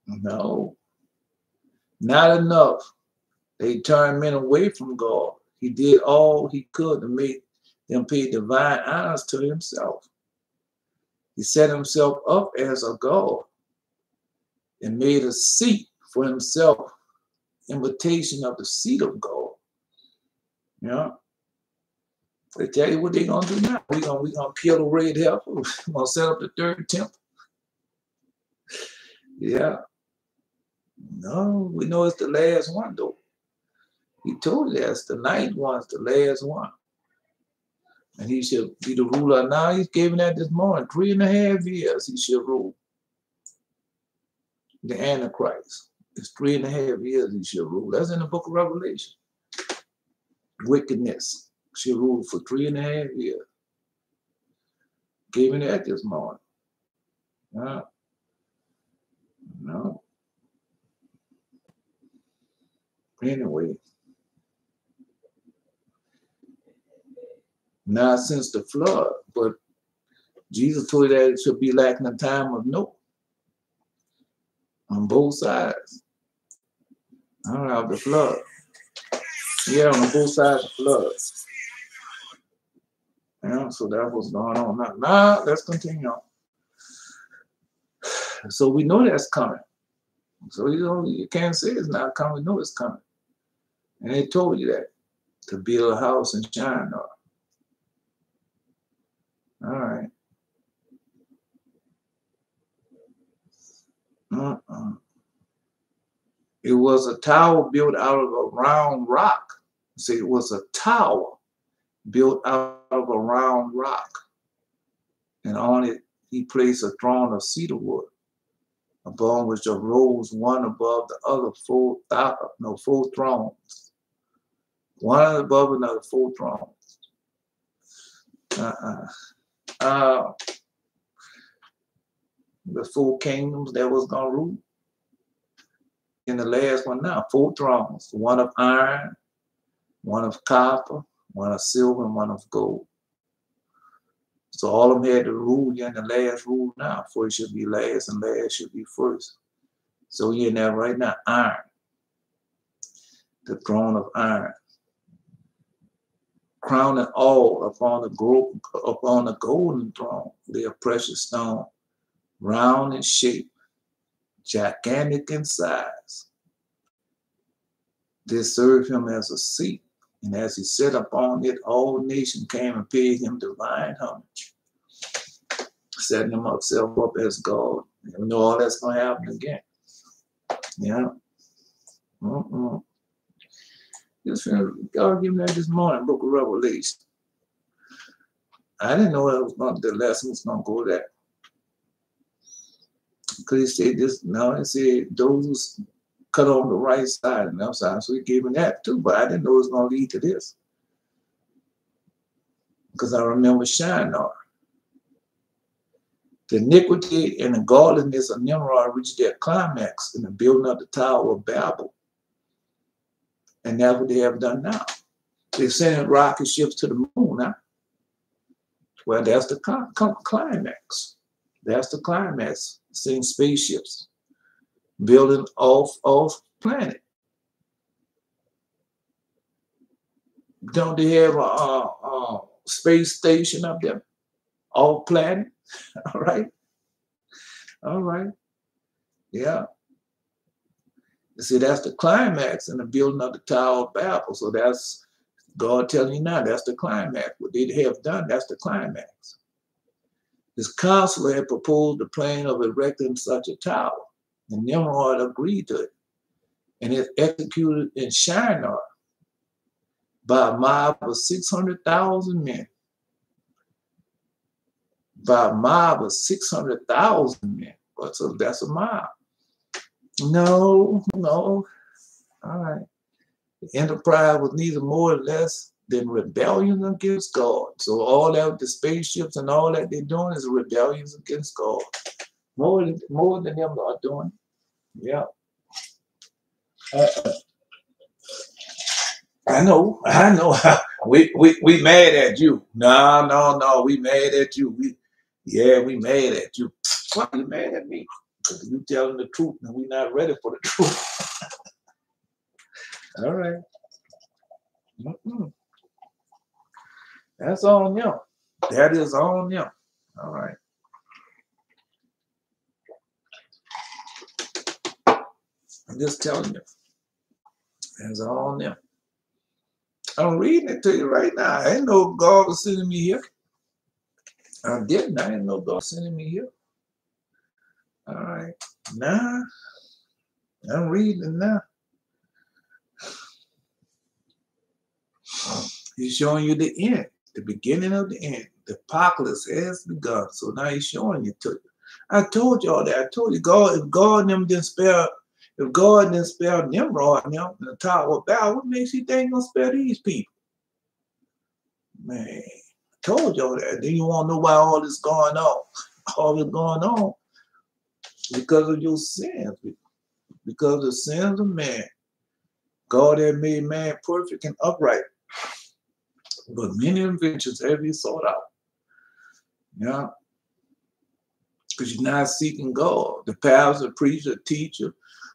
No. Not enough. They turned men away from God. He did all he could to make them pay divine honors to himself. He set himself up as a God and made a seat for himself, imitation of the seat of God. Yeah. They tell you what they're gonna do now. We're gonna kill the red heifer. We're gonna set up the third temple. Yeah. No, we know it's the last one though. He told us the ninth one's the last one. And he should be the ruler. Now he's giving that this morning. 3.5 years he should rule. The Antichrist. It's 3.5 years he should rule. That's in the book of Revelation. Wickedness should rule for 3.5 years. Giving that this morning. No. Anyway. Not since the flood, but Jesus told you that it should be like in the time of Noah. On both sides. I don't know, the flood. Yeah, on both sides of the flood. Yeah, so that's what's going on. Now, let's continue on. So we know that's coming. So you can't say it's not coming. We know it's coming. And they told you that to build a house in China. All right. It was a tower built out of a round rock. See, it was a tower built out of a round rock. And on it, he placed a throne of cedar wood, upon which arose one above the other four thrones. One above another, 4 thrones. The 4 kingdoms that was going to rule. In the last one now, 4 thrones. One of iron, one of copper, one of silver, and one of gold. So all of them had to rule in the last rule now. First should be last and last should be first. So you're in there right now, iron. The throne of iron. Crowning all upon the golden throne, their precious stone, round in shape, gigantic in size. They served him as a seat, and as he sat upon it, all nations came and paid him divine homage, setting himself up as God. You know all that's going to happen again. Yeah. God gave me that this morning, book of Revelation. I didn't know the lesson was going to go there. Because he said this, now he said those cut on the right side and left side. So he gave me that too, but I didn't know it was going to lead to this. Because I remember Shinar. The iniquity and the godliness of Nimrod reached their climax in the building of the Tower of Babel. And that's what they have done now. They're sending rocket ships to the moon now. Well, that's the climax. That's the climax. Seeing spaceships building off planet. Don't they have a space station up there? Off planet? All right. All right. Yeah. You see, that's the climax in the building of the Tower of Babel. So that's God telling you now, that's the climax. What they have done, that's the climax. His counselor had proposed the plan of erecting such a tower, and Nimrod agreed to it. And it's executed in Shinar by a mob of 600,000 men. By a mob of 600,000 men. So that's a mob. No. All right. The enterprise was neither more or less than rebellion against God. So all that, the spaceships and all that they're doing is rebellions against God. More than them are doing. Yeah. I know. We mad at you. No. We mad at you. We mad at you. Why are you mad at me? Because you telling the truth and we're not ready for the truth. All right. That's on them. That is on them. All right. I'm just telling you. That's on them. I'm reading it to you right now. I didn't know God was sending me here. I didn't. I didn't know God was sending me here. All right. Nah. I'm reading it now. He's showing you the end, the beginning of the end. The apocalypse has begun. So now he's showing it to you. I told you all that. I told you, God, if God didn't spare Nimrod and them in the Tower of Babel, what makes you think he's gonna spare these people? Man, I told you all that. Then you want to know why all this going on. All this going on because of your sins. Because of the sins of man. God had made man perfect and upright. But many inventions have you sought out. Yeah. Because you're not seeking God. The pastor, the preacher, the teacher,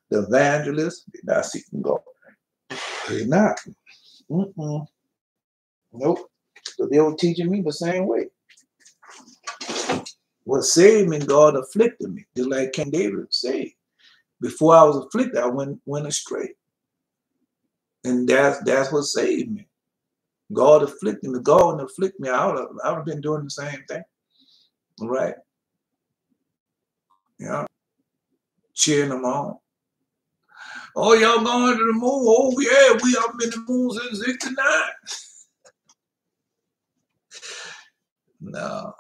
the evangelist, they're not seeking God. They're not. Nope. So they were teaching me the same way. What saved me, God afflicted me. Just like King David said. Before I was afflicted, I went astray. And that's what saved me. God afflicted me. God wouldn't afflict me. I would have been doing the same thing. Right? Yeah. Cheering them on. Oh, y'all going to the moon? Oh, yeah, we up in the moon since 69. No.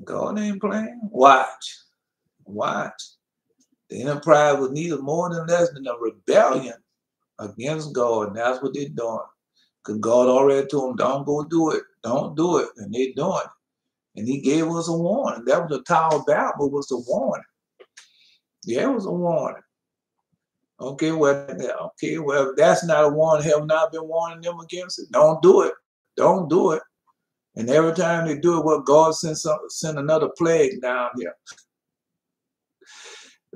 God ain't playing. Watch. The enterprise was neither more than less than a rebellion against God, and that's what they're doing. Because God already told them, don't go do it. Don't do it. And they're doing it. And he gave us a warning. That was the Tower of Babel, was a warning. Yeah, it was a warning. Okay, well, that's not a warning. Have not been warning them against it. Don't do it. Don't do it. And every time they do it, well, God sent another plague down here.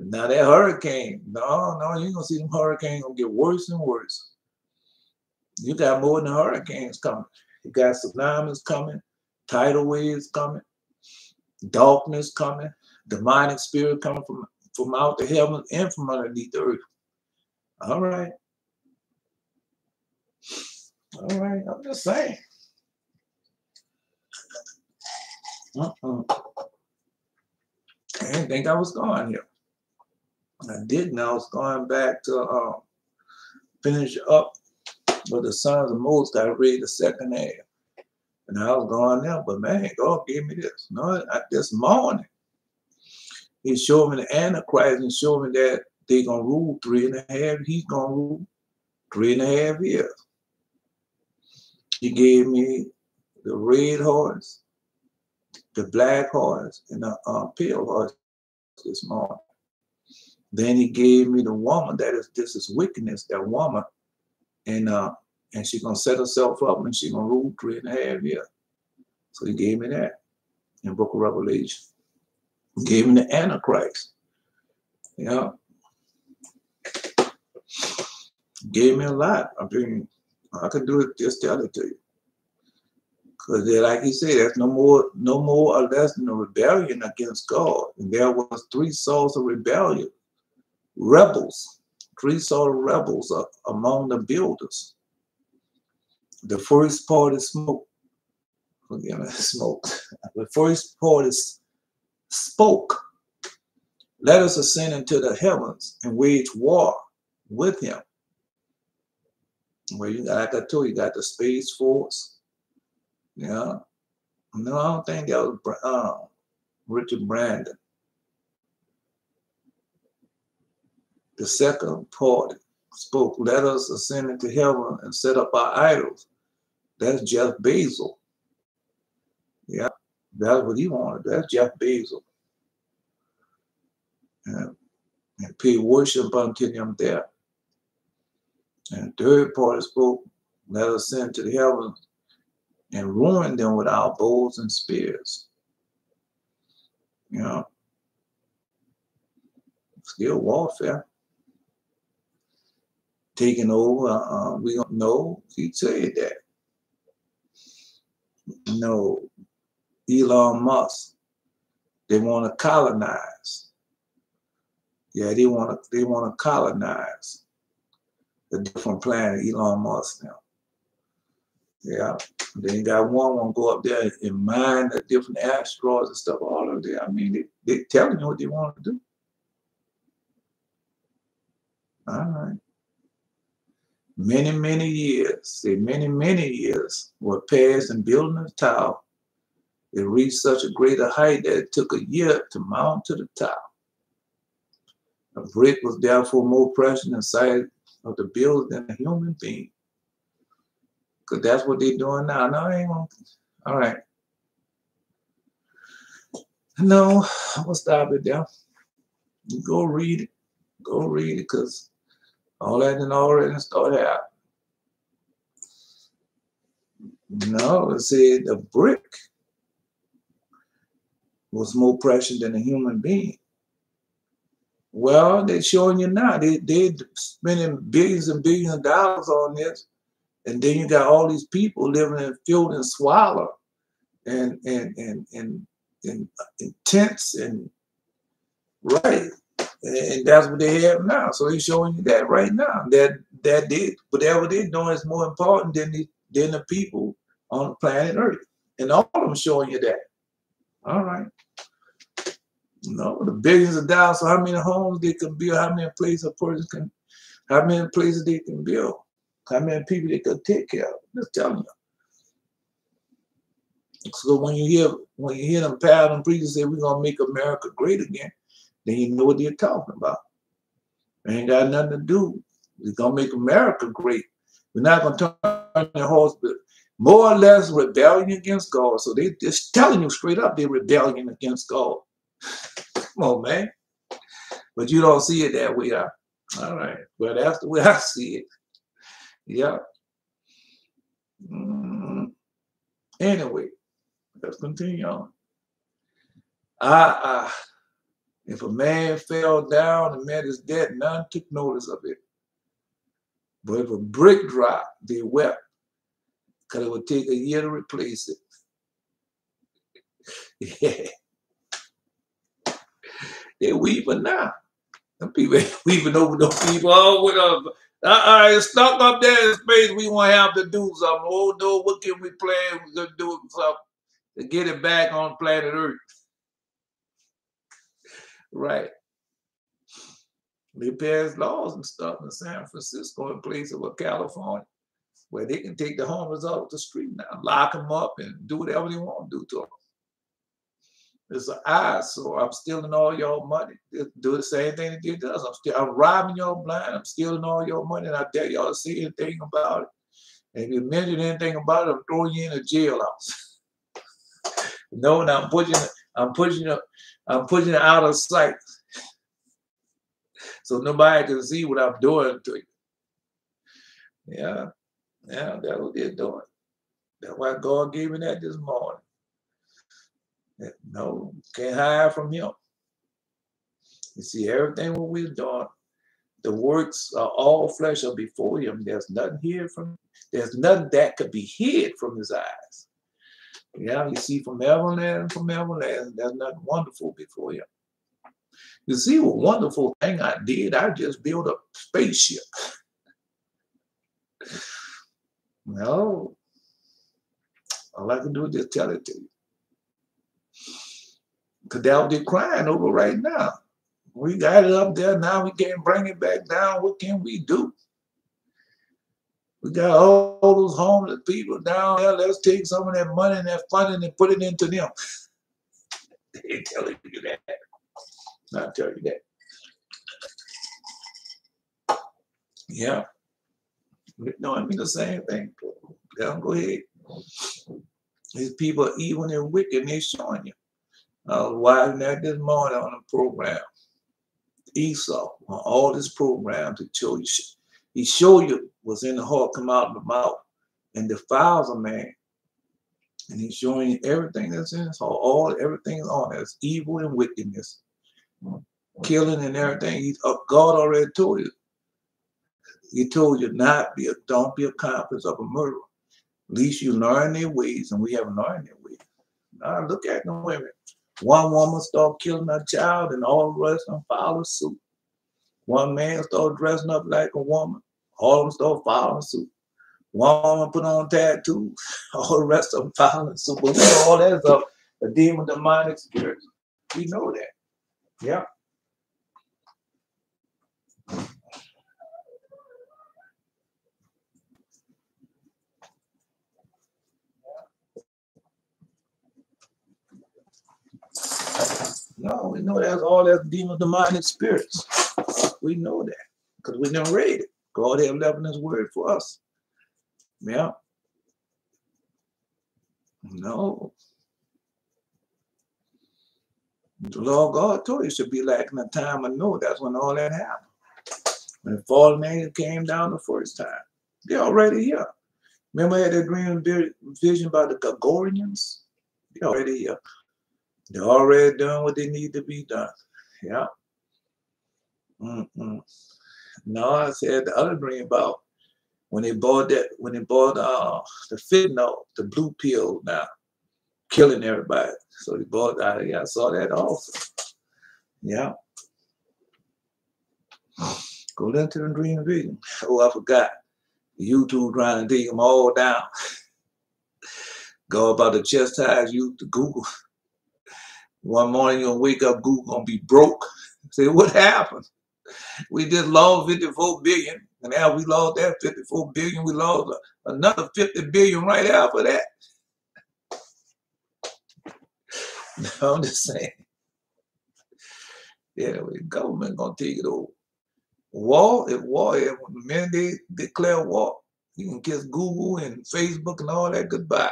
Now that hurricane, no, you're gonna see them hurricanes gonna get worse and worse. You got more than hurricanes coming. You got tsunamis coming, tidal waves coming, darkness coming, demonic spirit coming from out the heavens and from underneath the earth. All right. I'm just saying. I didn't think I was going here. I didn't. I was going back to finish up with the sons of Moses. I read the second half. And I was going there, but man, God gave me this. No, this morning, he showed me the Antichrist and showed me that they're going to rule 3.5. He's going to rule 3.5 years. He gave me the red horse, the black horse, and the pale horse this morning. Then he gave me the woman this is wickedness, that woman, and and she's going to set herself up, and she's going to rule 3.5 years. So he gave me that in the book of Revelation. He gave me the Antichrist. Yeah. Gave me a lot. I mean, I could do it, just tell it to you. Because like he said, there's no more or less than a rebellion against God. And there was 3 sorts of rebellion. Rebels. 3 sort of rebels among the builders. The first part is smoke. Forgive me, smoke. The first part is spoke. Let us ascend into the heavens and wage war with him. Well, you got, like I told you, got the Space Force. Yeah. No, I don't think that was Richard Brandon. The second part spoke, let us ascend into heaven and set up our idols. That's Jeff Bezos. Yeah, that's what he wanted. That's Jeff Bezos. And pay worship unto him there. And the third part spoke, let us ascend to the heavens and ruin them with our bows and spears. You know, still warfare. Taking over, we don't know. He said that. No, Elon Musk, they want to colonize. Yeah, they want to colonize a different planet, Elon Musk now. Yeah, then you got one go up there and mine the different asteroids and stuff, all of that. I mean, they telling you what they want to do. All right. Many years, many years were passed in building the tower. It reached such a greater height that it took a year to mount to the top. A brick was therefore more precious in the sight of the builder than a human being. Because that's what they're doing now. No, I ain't gonna. All right. No, I'm gonna stop it there. You go read it. Go read it, because all that didn't already start happening. No, it said the brick was more precious than a human being. Well, they're showing you now. They're spending billions and billions of dollars on this. And then you got all these people living in filth and swallow and tents and right. And that's what they have now. So they're showing you that right now. That whatever they're doing is more important than the people on the planet Earth. And all of them showing you that. All right. No, the billions of dollars. So how many homes they can build, how many places a person can, how many places they can build, how many people they could take care of. Just telling you. So when you hear them paddling preachers say we're gonna make America great again, then you know what they're talking about. It ain't got nothing to do. We're gonna make America great. We're not gonna turn their horse, but more or less rebellion against God. So they just telling you straight up they're rebellion against God. Come on, man. But you don't see it that way, huh? All right. Well, that's the way I see it. Yeah. Anyway, let's continue on. If a man fell down and met his death, none took notice of it. But if a brick dropped, they wept, because it would take a year to replace it. Yeah. They're weeping now. Some people weeping over those people. Oh, what it's stuck up there in space. We want to have to do something. Oh no, what can we plan? We're gonna do something to get it back on planet Earth. Right. They passed laws and stuff in San Francisco in places of California, where they can take the homeless off the street now, lock them up, and do whatever they want to do to them. It's an eyesore. I'm stealing all your money. Do the same thing that it does. I'm robbing y'all blind. I'm stealing all your money, and I dare y'all to say anything about it. And if you mention anything about it, I'm throwing you in a jailhouse. No, and I'm pushing it out of sight, so nobody can see what I'm doing to you. Yeah. Yeah, that's what they're doing. That's why God gave me that this morning. No, can't hide from him. You see, everything what we're doing, the works of all flesh are before him. There's nothing hid from, there's nothing that could be hid from his eyes. Yeah, you see, from everlasting, there's nothing wonderful before him. You see what wonderful thing I did? I just built a spaceship. No, all I can do is just tell it to you. Because that's what they're crying over right now. We got it up there, now we can't bring it back down. What can we do? We got all those homeless people down there. Let's take some of that money and that funding and put it into them. They ain't telling you that. Not telling you that. Yeah. No, I mean the same thing. Go ahead. These people are evil and wicked, and they're showing you. I was watching that this morning on a program. Esau, on all this program to show you. He showed you what's in the heart come out of the mouth and defiles a man. And he's showing you everything that's in his heart, everything's on it. It's evil and wickedness, killing and everything. God already told you. He told you don't be accomplice of a murderer. At least you learn their ways, and we haven't learned their ways. Now look at the women. One woman started killing her child, and all the rest of them follow suit. One man started dressing up like a woman, all of them started following suit. One woman put on tattoos, all the rest of them following suit. But we know all that's a demon, demonic spirit. We know that. Yeah. No, we know that's all that's demon, demonic spirits. We know that because we never read it. God has left in his word for us. Yeah. No. The Lord God told you it should be like in the time of Noah. That's when all that happened. When the fallen angel came down the first time. They're already here. Remember I had that dream vision about the Gregorians? They're already here. They're already doing what they need to be done. Yeah. No, I said the other dream about when they bought the fentanyl, the blue pill now, killing everybody. So they bought that. Yeah, I saw that also. Yeah. Go into the dream vision. Oh, I forgot. YouTube trying to take them all down. Go about to chastise you to Google. One morning you'll wake up, Google gonna be broke. Say, what happened? We just lost 54 billion. And now we lost that 54 billion, we lost another 50 billion right after that. No, I'm just saying. Yeah, the government gonna take it over. War, when the minute they declare war, you can kiss Google and Facebook and all that goodbye.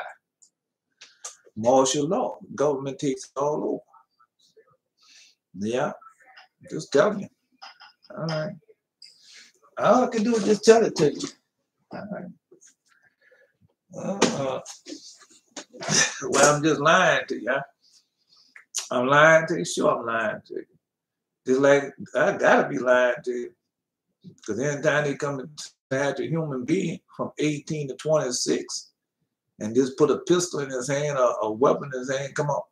Martial law, government takes it all over. Yeah, just telling you. All right. All I can do is just tell it to you. All right. Well, I'm just lying to you. Huh? I'm lying to you. Sure, I'm lying to you. Just like I gotta be lying to you. Because anytime they come to have a human being from 18 to 26 and just put a pistol in his hand or a weapon in his hand, come on.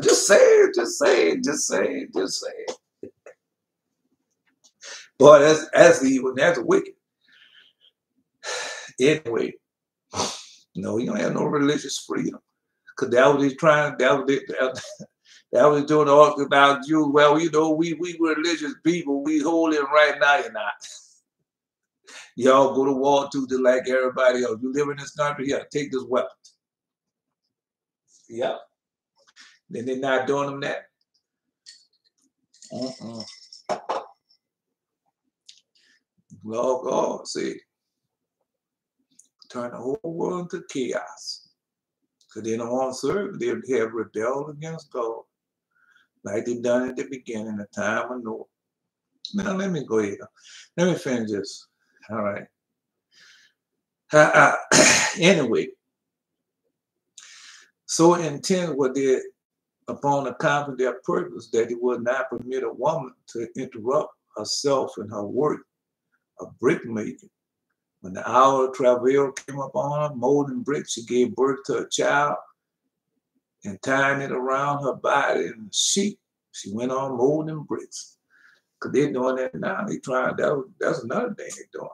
Just say it, just say it, just say it, just say it. Boy, that's evil, that's wicked. Anyway, no, you don't have no religious freedom. Because that was trying, that was doing the Orthodox Jews. Well, you know, we religious people, we holy, and right now you're not. Y'all go to war too, just like everybody else. You live in this country, yeah, take this weapon. Yeah. Then they're not doing them that. Lord God, see, turn the whole world into chaos. Because they don't want to serve. They have rebelled against God. Like they done at the beginning, the time of Noah. Now let me go here. Let me finish this. All right. Anyway, so intent were they upon accomplishing their purpose that they would not permit a woman to interrupt herself in her work of brickmaking. When the hour of travail came upon her, molding bricks, she gave birth to a child and tying it around her body in a sheet. She went on molding bricks. Because they're doing that now. They trying, that's another thing they're doing.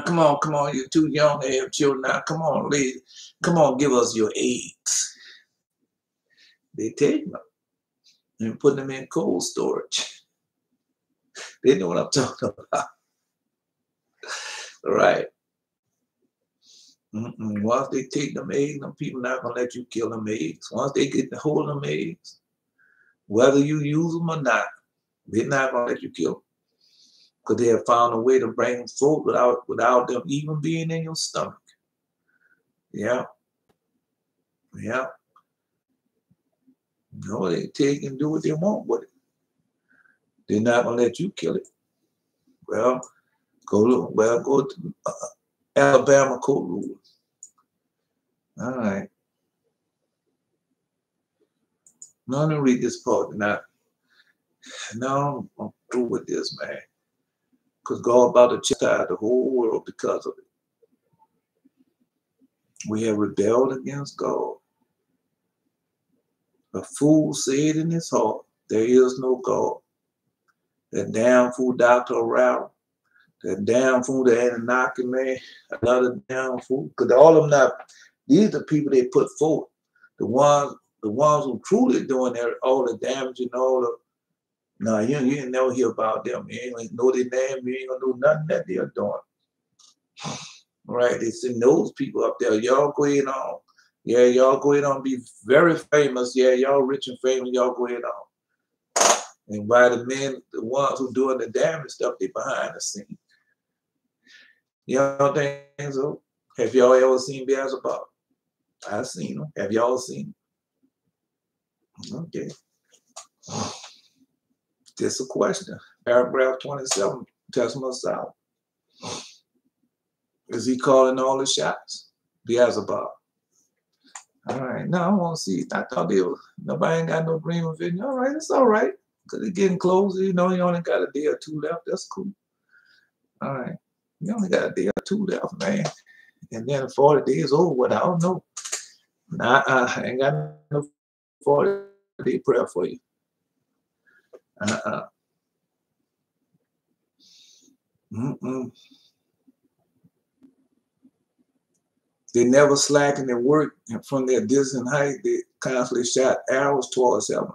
Come on, you're too young to have children now. Come on, lady. Come on, give us your eggs. They take them and put them in cold storage. They know what I'm talking about. Right. Once they take them eggs, them people not going to let you kill them eggs. Once they get the hold of them eggs, whether you use them or not, they're not going to let you kill them. Because they have found a way to bring them forth without them even being in your stomach. Yeah. Yeah. No, they take and do what they want with it. They're not going to let you kill it. Well, go to Alabama court rule. All right. Now, let me read this part. Now I'm through with this, man. Because God about to chastise the whole world because of it. We have rebelled against God. A fool said in his heart, there is no God. That damn fool Dr. O'Reilly, that damn fool the Anunnaki man, another damn fool. Because all of them not, these are the people they put forward. The ones who truly doing all the damage and all the, no, you ain't never hear about them. You ain't know their name, you ain't gonna know nothing that they're doing. Right? They send those people up there. Y'all go ahead on. Yeah, y'all go ahead on, be very famous. Yeah, y'all rich and famous, y'all go ahead on. And by the men, the ones who doing the damage stuff, they behind the scenes. You know things so? Have y'all ever seen Beelzebub? I've seen them. Have y'all seen them? Okay. Just a question. Paragraph 27, Testament of Solomon. Is he calling all the shots? Beelzebub. All right. No, I want to see. I thought nobody ain't got no dream of it. All right, it's all right. Because it's getting closer. You know, you only got a day or two left. That's cool. All right. You only got a day or two left, man. And then 40 days over, what I don't know. I ain't got no 40-day prayer for you. They never slackened their work, and from their distant height, they constantly shot arrows towards heaven,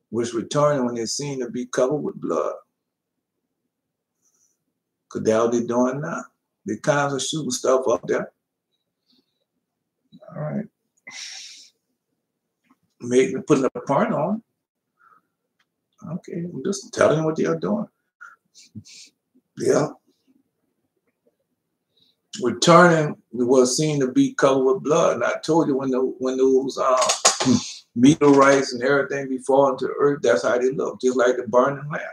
which returned when they seemed to be covered with blood. Because that's what they're doing now. They constantly shooting stuff up there. All right. Putting a point on. Okay, I'm just telling you what they are doing. Yeah. Returning was seen to be covered with blood. And I told you when those meteorites and everything be falling to the earth, that's how they look, just like the burning lamp.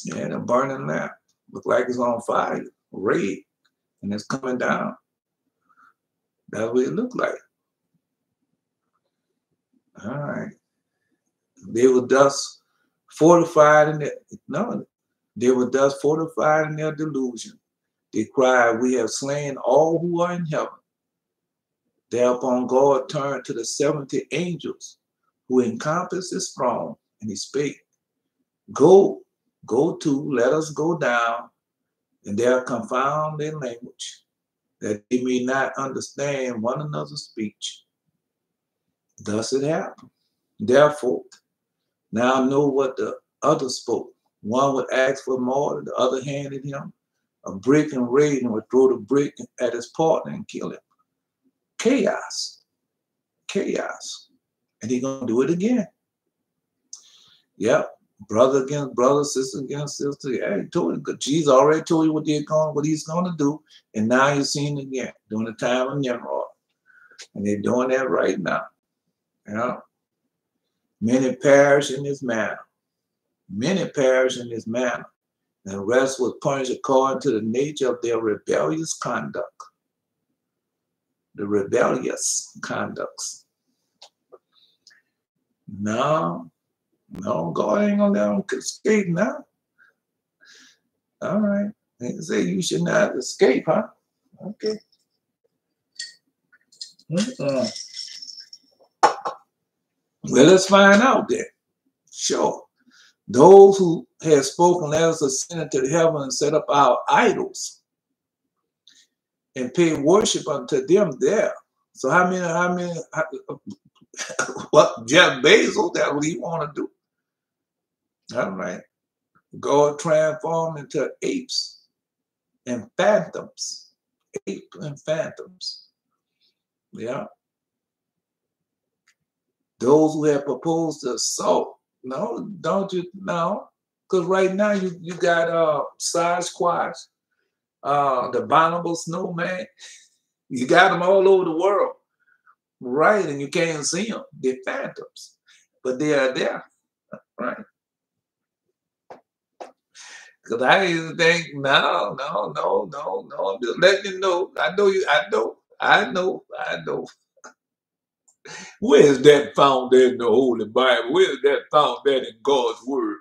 Yeah, the burning lamp look like it's on fire, red, and it's coming down. That's what it looked like. All right. They were thus fortified in their delusion. They cried, we have slain all who are in heaven. Thereupon God turned to the 70 angels who encompassed his throne, and he spake, go to, let us go down, and there confound their language, that they may not understand one another's speech. Thus it happened. Therefore, now know what the other spoke. One would ask for more, the other handed him a brick and rage and would throw the brick at his partner and kill him. Chaos. And he's going to do it again. Yep. Brother against brother, sister against sister. Yeah, he told you. Jesus already told you what he's going to do. And now you're seeing it again during the time of Nimrod. And they're doing that right now. Yeah. Many perish in this manner. And the rest was punished according to the nature of their rebellious conduct. The rebellious conducts. No, God ain't gonna let them escape now. All right. They say you should not escape, huh? Okay. Well, let's find out then. Sure. Those who had spoken let us ascend to the heaven and set up our idols and pay worship unto them there. So what Jeff Bezos, that's what he want to do. All right. God transformed into apes and phantoms. Ape and phantoms. Yeah. Those who have proposed to assault. No, don't you? No. Because right now you got Sasquatch, the abominable snowman. You got them all over the world. Right, and you can't see them. They're phantoms. But they are there. Right. Because I used to think, no. I'm just letting you know. I know. Where's that found there in the Holy Bible? Where's that found there in God's Word?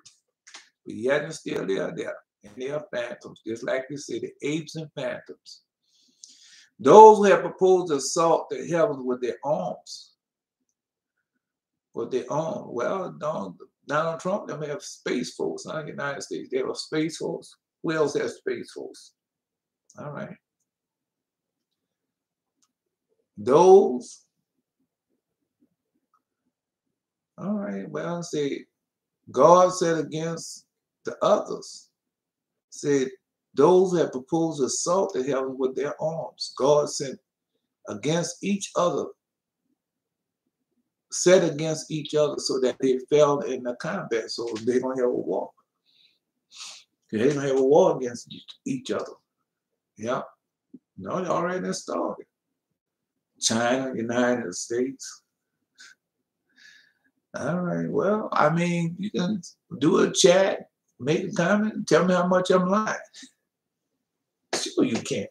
But yet and still they are there. And they are phantoms, just like you said, the apes and phantoms. Those who have proposed to assault the heavens with their arms. With their arms. Well, Donald Trump, they have Space Force, not the United States. They have a Space Force. Who else has Space Force? All right. Those. All right. Well, see, God said against the others, said those who have proposed to assault the heaven with their arms, God sent against each other, set against each other so that they fell in the combat. So they're going to have a war. They're going to have a war against each other. Yeah. No, they already started. China, United States. All right. Well, I mean, you can do a chat, make a comment, and tell me how much I'm lying. Sure you can.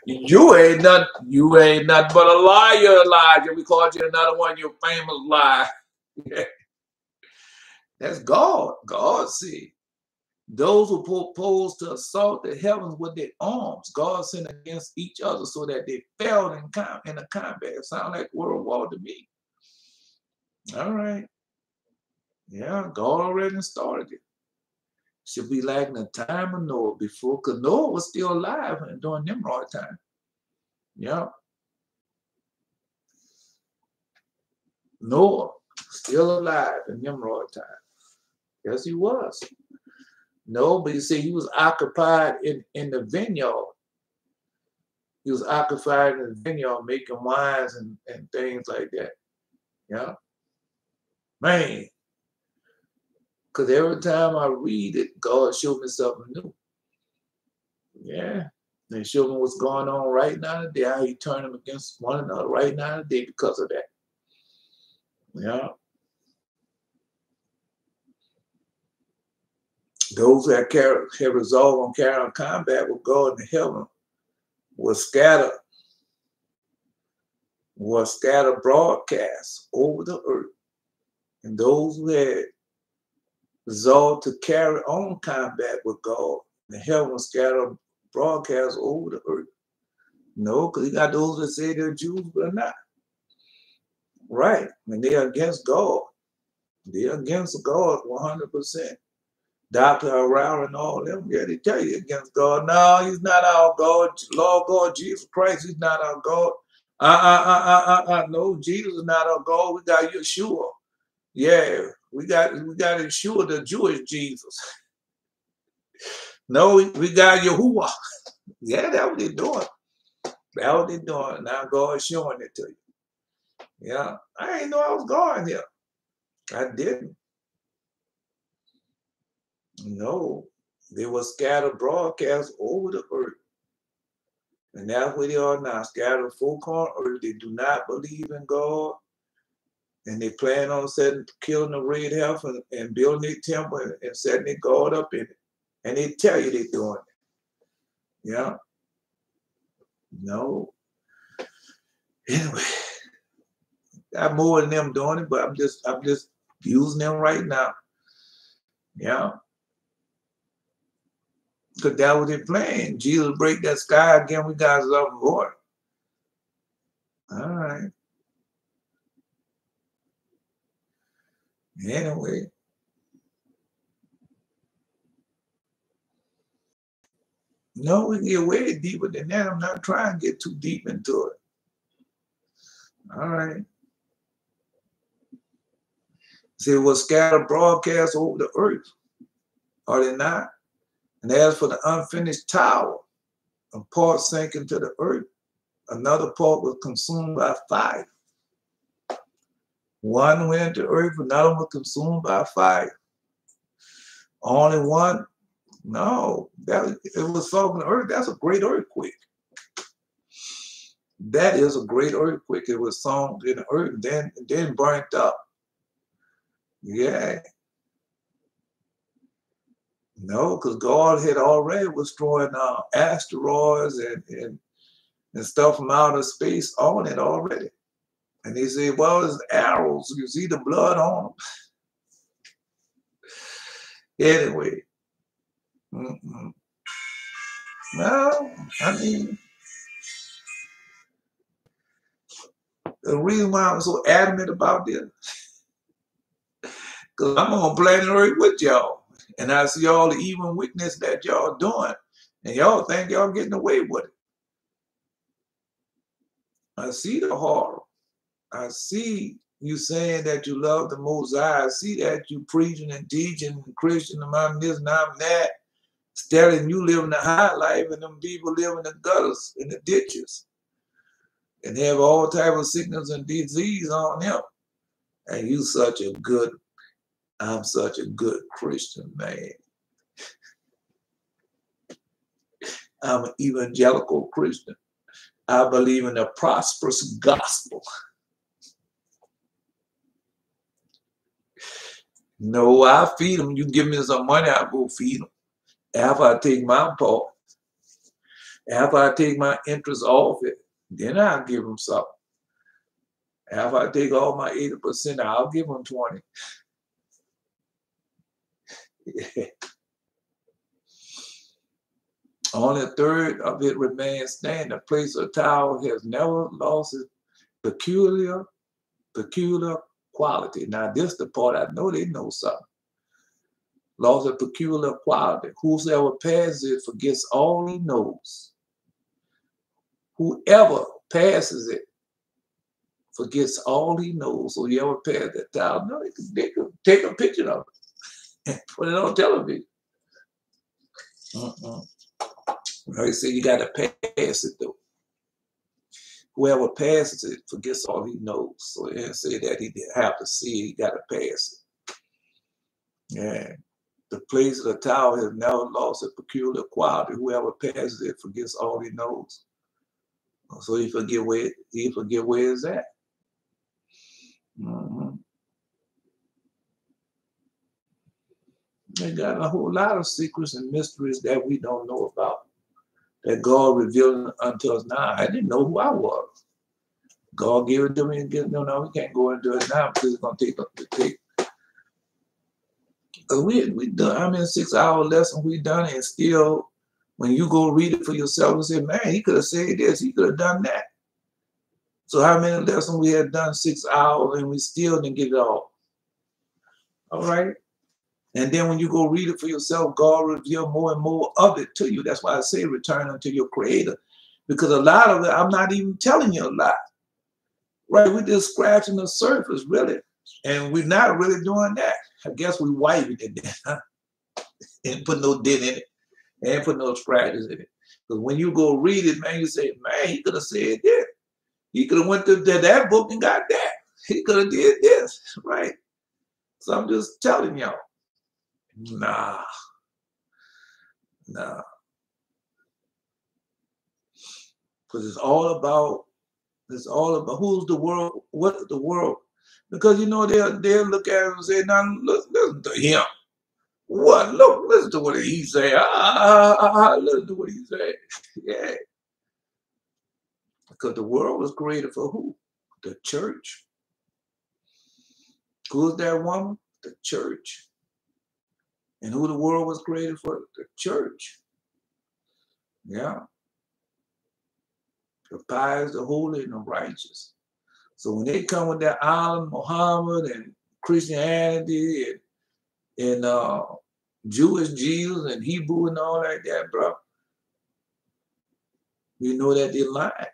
You ain't nothing but a liar, Elijah. We called you another one of your famous lies. That's God. God said, those who propose to assault the heavens with their arms, God sent against each other so that they fell in a combat. It sounds like World War to me. All right. Yeah, God already started it. Should be like in the time of Noah before, because Noah was still alive during Nimrod time. Yeah. Noah, still alive in Nimrod time. Yes, he was. No, but you see, he was occupied in the vineyard. He was occupied in the vineyard making wines and things like that. Yeah. Man. Because every time I read it, God showed me something new. Yeah. And showed me what's going on right now today, how he turned them against one another right now today because of that. Yeah. Those who have resolved on carrying combat with God in heaven will scatter broadcast over the earth. And those who had resolved to carry on combat with God in heaven will scatter broadcast over the earth. No, because you got those that say they're Jews but are not. Right. And they're against God. They're against God 100%. Dr. Around and all them, yeah, they tell you against God. No, he's not our God. Lord God, Jesus Christ, he's not our God. No, Jesus is not our God. We got Yeshua. Yeah, we got Yeshua, the Jewish Jesus. No, we got Yahuwah. Yeah, that's what they're doing. That's what they're doing. Now God is showing it to you. Yeah, I didn't know I was going here. I didn't. No, they will scatter broadcasts over the earth. And that's where they are now, scattered folk on earth. They do not believe in God. And they plan on killing the red heifer and building their temple and setting their God up in it. And they tell you they're doing it. Yeah. No. Anyway, got more than them doing it, but I'm just using them right now. Yeah. Because that was their plan. Jesus break that sky again, we guys love the Lord. All right. Anyway. No, we can get way deeper than that. I'm not trying to get too deep into it. All right. See, it was scattered broadcast over the earth. Are they not? And as for the unfinished tower, a part sank into the earth, another part was consumed by fire. One went into the earth, another was consumed by fire. Only one? No, it was falling the earth. That's a great earthquake. That is a great earthquake. It was sunk in the earth, then burnt up. Yeah. No, because God had already was throwing asteroids and stuff from outer space on it already. And they say, well, it's arrows. You see the blood on them. Anyway. Well, I mean, the reason why I'm so adamant about this, because I'm on planet Earth with y'all. And I see all the evil and wickedness that y'all doing. And y'all think y'all getting away with it. I see the horror. I see you saying that you love the Most High. I see that you preaching and teaching and Christian and I'm this and I'm that. Telling you living the high life and them people live in the gutters, in the ditches. And have all type of sickness and disease on them. And you I'm such a good Christian man. I'm an evangelical Christian. I believe in a prosperous gospel. No, I feed them. You give me some money, I'll go feed them. After I take my part, after I take my interest off it, then I'll give them something. After I take all my 80%, I'll give them 20. Yeah. Only a third of it remains standing. The place of the tower has never lost its peculiar quality. Now, this is the part I know they know something. Lost a peculiar quality. Whosoever passes it forgets all he knows. Whoever passes it forgets all he knows. So you ever pass that tower? No, they can take a picture of it and put it on television. They say you got to pass it though. Whoever passes it forgets all he knows. So they didn't say that he didn't have to see it, he got to pass it. Yeah. The place of the tower has never lost a peculiar quality. Whoever passes it forgets all he knows. So he forget where it's at. They got a whole lot of secrets and mysteries that we don't know about, that God revealed unto us now. I didn't know who I was. God gave it to me and no, we can't go into it now because it's gonna take. We done, I mean, 6-hour lesson we done it, and still when you go read it for yourself and say, man, he could have said this, he could have done that. So how many lessons we had done 6 hours and we still didn't get it all? All right. And then when you go read it for yourself, God reveal more and more of it to you. That's why I say return unto your creator. Because a lot of it, I'm not even telling you a lot. Right? We're just scratching the surface, really. And we're not really doing that. I guess we wiped it then, huh? And put no dent in it. And put no scratches in it. Because when you go read it, man, you say, man, he could have said this. He could have went to that book and got that. He could have did this, right? So I'm just telling y'all. Nah. Because it's all about who's the world, what's the world. Because, you know, they'll look at him and say, now listen to him. What? Look, listen to what he say. Listen to what he say. Yeah. Because the world was created for who? The church. Who's that woman? The church. And who the world was created for? The church. Yeah. The pious, the holy, and the righteous. So when they come with that island, Muhammad and Christianity and Jewish Jesus and Hebrew and all like that, bro, you know that they lie.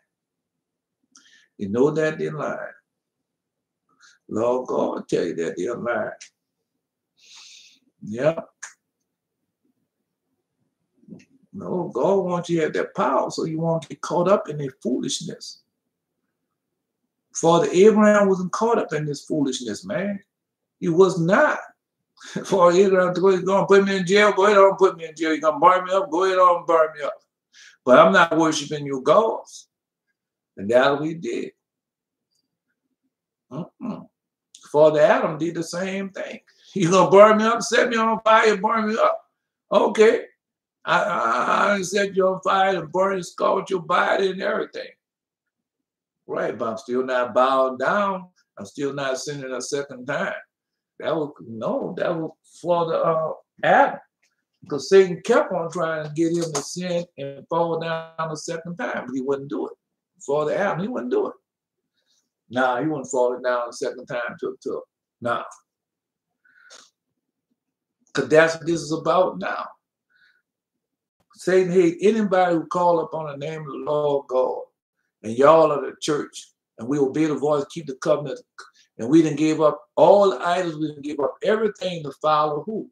You know that they lie. Lord God tell you that they're lying. Yeah. No, God wants you to have that power, so you won't get caught up in their foolishness. Father Abraham wasn't caught up in this foolishness, man. He was not. Father Abraham, you're going to put me in jail? Go ahead on and put me in jail. You're going to burn me up? Go ahead on and burn me up. But I'm not worshiping your gods. And that's what he did. Father Adam did the same thing. You're going to burn me up, set me on fire, burn me up. Okay. I set you on fire and burn and scorch your body and everything. Right, but I'm still not bowing down. I'm still not sinning a second time. That was for the Adam. Because Satan kept on trying to get him to sin and fall down a second time, but he wouldn't do it. For the Adam, he wouldn't do it. Nah, he wouldn't fall down a second time to nah. Because that's what this is about now. Satan hates anybody who call upon the name of the Lord God. And y'all are the church. And we obey the voice, keep the covenant. And we didn't give up all the idols. We didn't give up everything to follow who?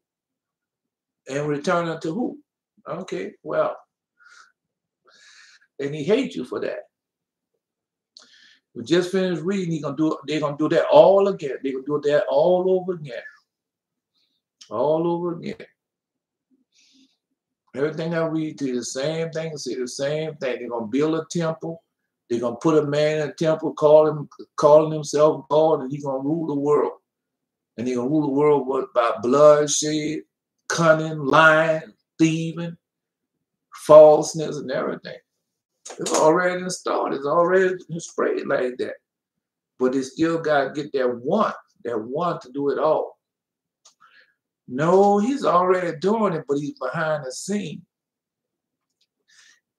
And return unto who? Okay, well. And he hates you for that. We just finished reading. They're gonna do that all again. They're gonna do that all over again. All over again. Everything I read to you, the same thing, say the same thing. They're gonna build a temple. They're gonna put a man in a temple, calling himself God, and he's gonna rule the world. And he's gonna rule the world by bloodshed, cunning, lying, thieving, falseness, and everything. It's already started. It's already spread like that. But they still gotta get that one to do it all. No, he's already doing it, but he's behind the scene.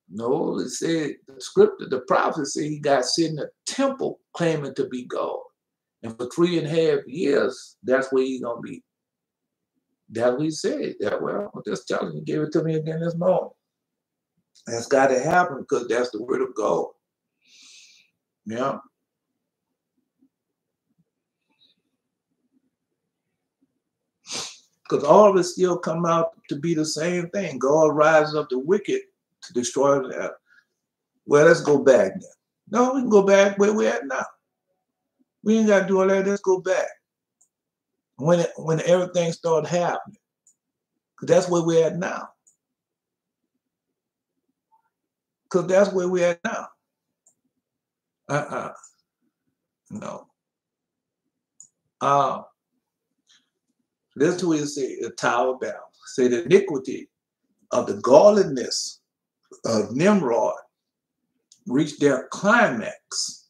No, it said the scripture, the prophet said he got sit in a temple claiming to be God. And for 3.5 years, that's where he's gonna be. That's what he said. That well, I'm just telling you, he gave it to me again this morning. That's gotta happen because that's the word of God. Yeah. Because all of it still come out to be the same thing. God rises up the wicked to destroy them. Well, let's go back now. No, we can go back where we're at now. We ain't got to do all that. Let's go back. When everything started happening. Because that's where we're at now. Because that's where we're at now. No. Listen to what it say, the Tower of Babel. Say the iniquity of the godliness of Nimrod reached their climax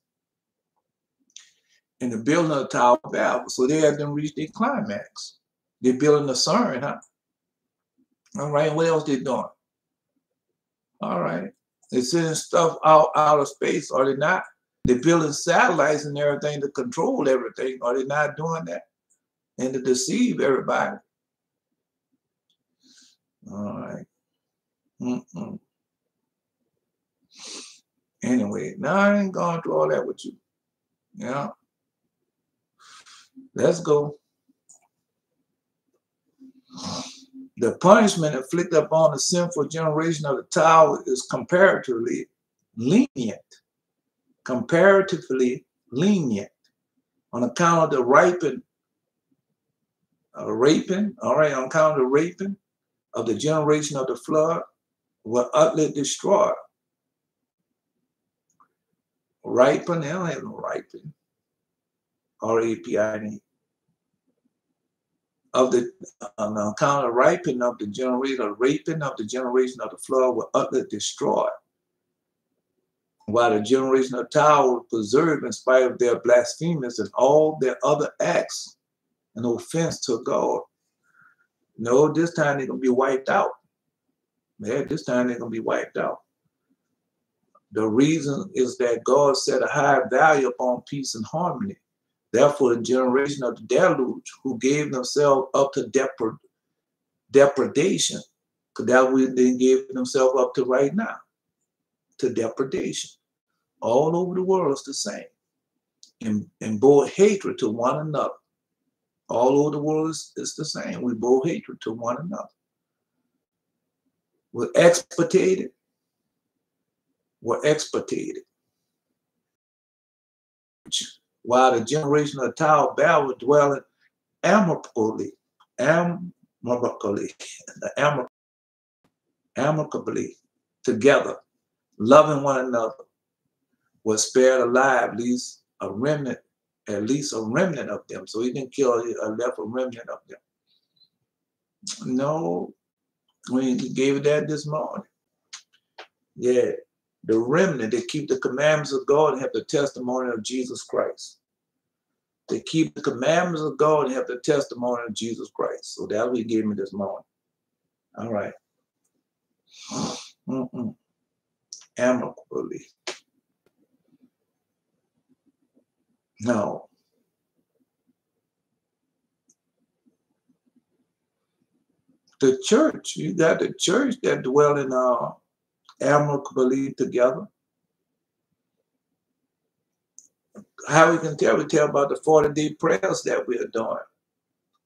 in the building of the Tower of Babel. So they had them reach their climax. They're building a CERN, huh? All right, what else they doing? All right. They're sending stuff out of space, are they not? They're building satellites and everything to control everything. Are they not doing that? And to deceive everybody. All right. Anyway, now I ain't going through all that with you. Yeah. Let's go. The punishment inflicted upon the sinful generation of the tower is comparatively lenient. Comparatively lenient on account of the raping, on account of the raping of the generation of the flood were utterly destroyed. Ripen, they don't have no ripen. R-A-P-I-N-E. of the on account of raping of the generation of the flood were utterly destroyed, while the generation of Tower was preserved in spite of their blasphemies and all their other acts and offense to God. No, this time they're gonna be wiped out. Yeah, this time they're gonna be wiped out. The reason is that God set a high value upon peace and harmony. Therefore, the generation of the deluge, who gave themselves up to depredation, because that's what they gave themselves up to right now, to depredation. All over the world is the same. And bore hatred to one another. All over the world is the same. We bore hatred to one another. We're exportated. While the generation of Tower Babel dwelling amicably together, loving one another, was spared alive, at least a remnant of them. So he didn't kill, left a remnant of them. No, we gave it that this morning. Yeah, the remnant, they keep the commandments of God and have the testimony of Jesus Christ. They keep the commandments of God and have the testimony of Jesus Christ. So that's what he gave me this morning. All right. Amicably. No. The church, you got the church that dwell in amicably together. How we can tell? We tell about the 40-day prayers that we are doing,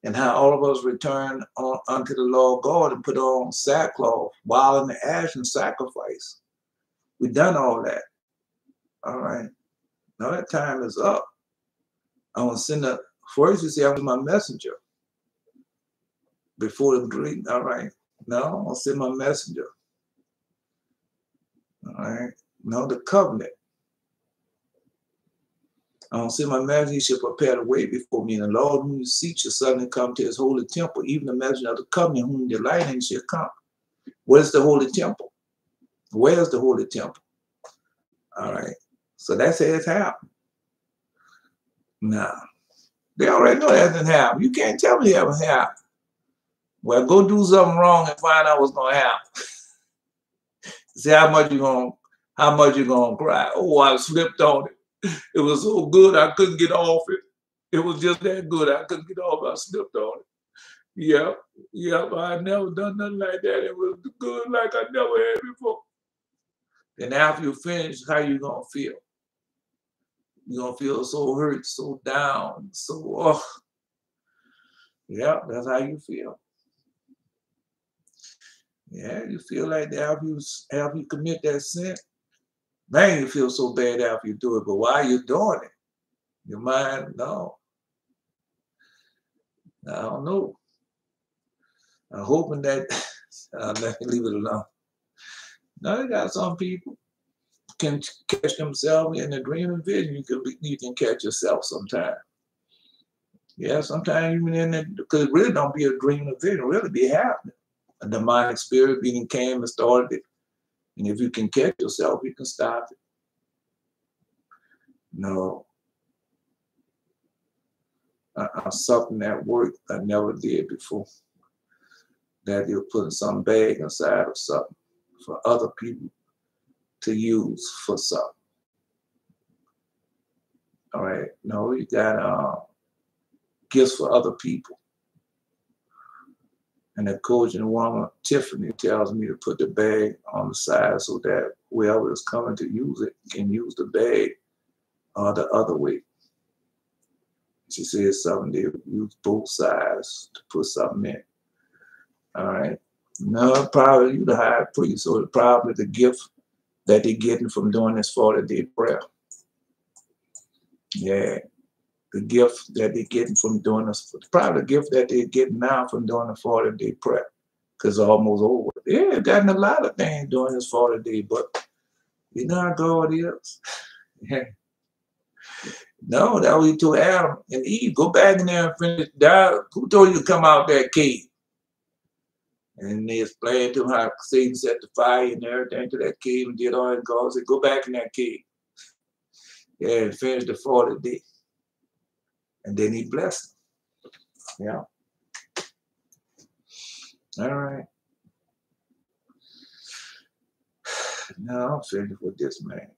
and how all of us return unto the Lord God and put on sackcloth, while in the ash and sacrifice. We've done all that. All right. Now that time is up. I want to send a first. You say I was my messenger before the greeting. All right. No, I'll send my messenger. All right. No, the covenant. I don't send my messenger, he shall prepare the way before me. And the Lord whom you seek shall suddenly come to his holy temple. Even the messenger of the covenant whom you delight in shall come. Where's the holy temple? Where's the holy temple? All right. So that's how it's happened. Nah. They already know that hasn't happened. You can't tell me it hasn't happened. Well, go do something wrong and find out what's gonna happen. See how much you're gonna cry. Oh, I slipped on it. It was so good I couldn't get off it. It was just that good I couldn't get off. I slipped on it. Yep. I never done nothing like that. It was good like I never had before. Then after you finish, how you gonna feel? You're gonna feel so hurt, so down, so yeah, that's how you feel. Yeah, you feel like that after you commit that sin. Man, you feel so bad after you do it, but while you're doing it, your mind, no. I don't know. I'm hoping that, let me leave it alone. Now, you got some people can catch themselves in a dream and vision. You can catch yourself sometime. Yeah, sometimes even in it, because it really don't be a dream or vision, it really be happening. A demonic spirit being came and started it. And if you can catch yourself, you can stop it. No. Something at work I never did before. That you're putting some bag inside of something for other people to use for something. All right. No, you got gifts for other people. And the coaching woman, Tiffany, tells me to put the bag on the side so that whoever is coming to use it can use the bag the other way. She says something, they use both sides to put something in. All right. No, probably you the high priest, so probably the gift that they're getting from doing this 40-day prayer. Yeah. The gift that they're getting from doing this, probably the gift that they're getting now from doing the 40-day prayer, because it's almost over. Yeah, gotten a lot of things doing this 40-day, but you know how God is. Yeah. No, that was he told Adam and Eve, go back in there and finish die. Who told you to come out that cave? And they explained to him how Satan set the fire and everything to that cave and did all that. God said, go back in that cave. Yeah, and finish the 40 days. And then he blessed them. Yeah. All right. Now I'm finished with this, man.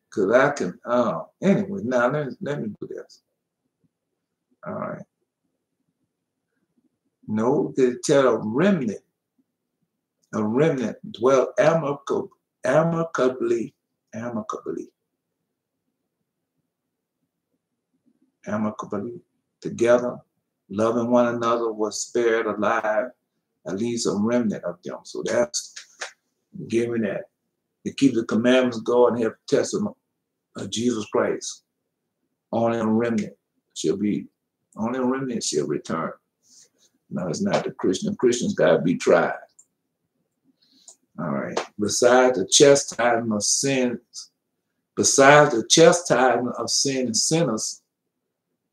Because I can, anyway, now let me do this. All right. No, they tell a remnant dwell amicably together, loving one another, was spared alive, at least a remnant of them. So that's giving that. To keep the commandments of God and have the testament of Jesus Christ. Only a remnant shall return. No, it's not the Christian. Christians got to be tried. All right. Besides the chastisement of sin and sinners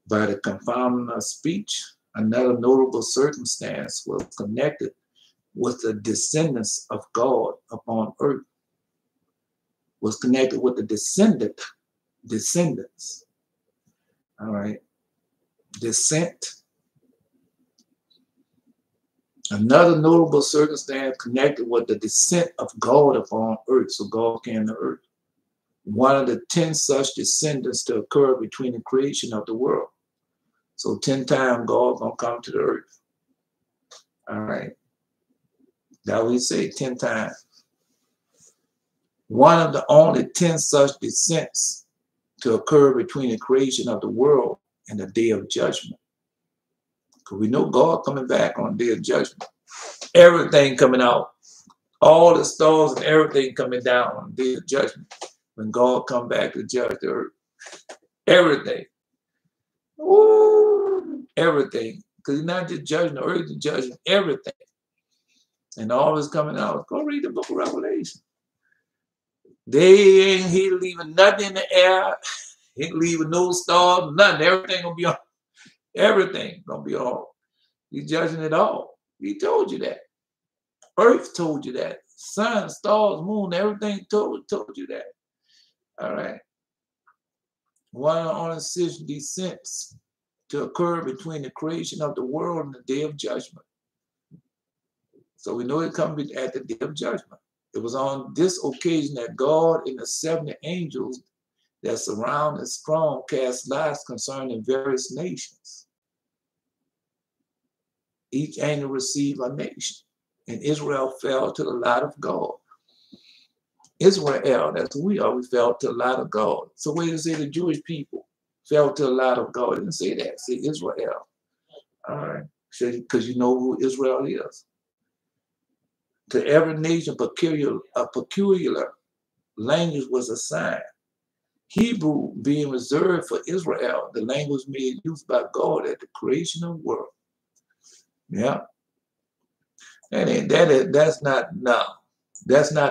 by the confounding of speech, another notable circumstance was connected with the descendants of God upon earth. Was connected with the descendants. All right. Descent. Another notable circumstance connected with the descent of God upon earth. So God came to earth. One of the 10 such descendants to occur between the creation of the world. So 10 times God gonna come to the earth. All right. That we say 10 times. One of the only 10 such descents to occur between the creation of the world and the day of judgment. Because we know God coming back on the day of judgment. Everything coming out. All the stars and everything coming down on the day of judgment. When God come back to judge the earth. Everything. Ooh, everything. Because he's not just judging the earth, he's judging everything. And all is coming out. Go read the book of Revelation. He leaving nothing in the air. He ain't leaving no stars, nothing. Everything gonna be on. Everything gonna be on. He's judging it all. He told you that. Earth told you that. Sun, stars, moon, everything told you that. All right. One on six descents to occur between the creation of the world and the day of judgment. So we know it comes at the day of judgment. It was on this occasion that God and the 70 angels that surround the throne cast lots concerning various nations. Each angel received a nation, and Israel fell to the lot of God. Israel, that's who we are, we fell to the lot of God. So where does it say the Jewish people fell to the lot of God? It didn't say that, say Israel. All right, because you know who Israel is. To every nation, a peculiar language was assigned. Hebrew being reserved for Israel, the language made use by God at the creation of the world. Yeah. And that's not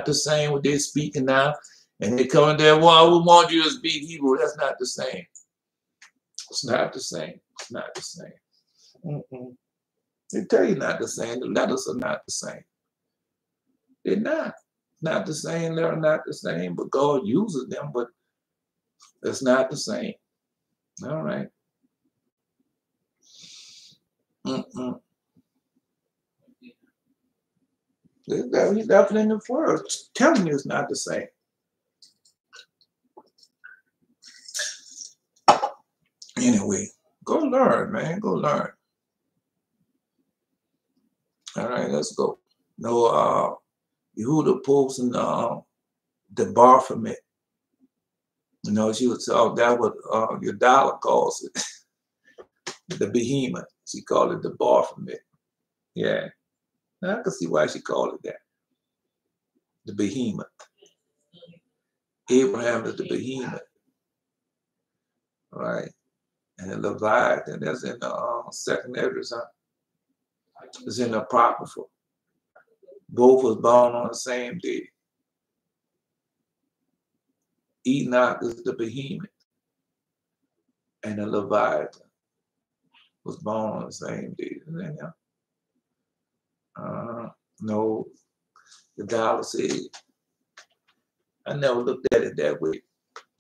the same what they're speaking now. And they come in there, well, we want you to speak Hebrew. That's not the same. It's not the same. It's not the same. They tell you not the same. The letters are not the same. They're not the same. They're not the same, but God uses them, but it's not the same. All right. He's definitely in the word. Telling you it's not the same. Anyway, go learn, man. Go learn. All right, let's go. No, Yehuda pulls in the Baphomet. You know, she was that what your dollar calls it. The behemoth. She called it the Baphomet. Yeah. Now I can see why she called it that. The behemoth. Abraham is the behemoth. All right. And the Levites, that's in the second Esdras, huh? It's in the Apocrypha. Both was born on the same day. Enoch is the behemoth, and the Levites was born on the same day. No, the dollar said, I never looked at it that way.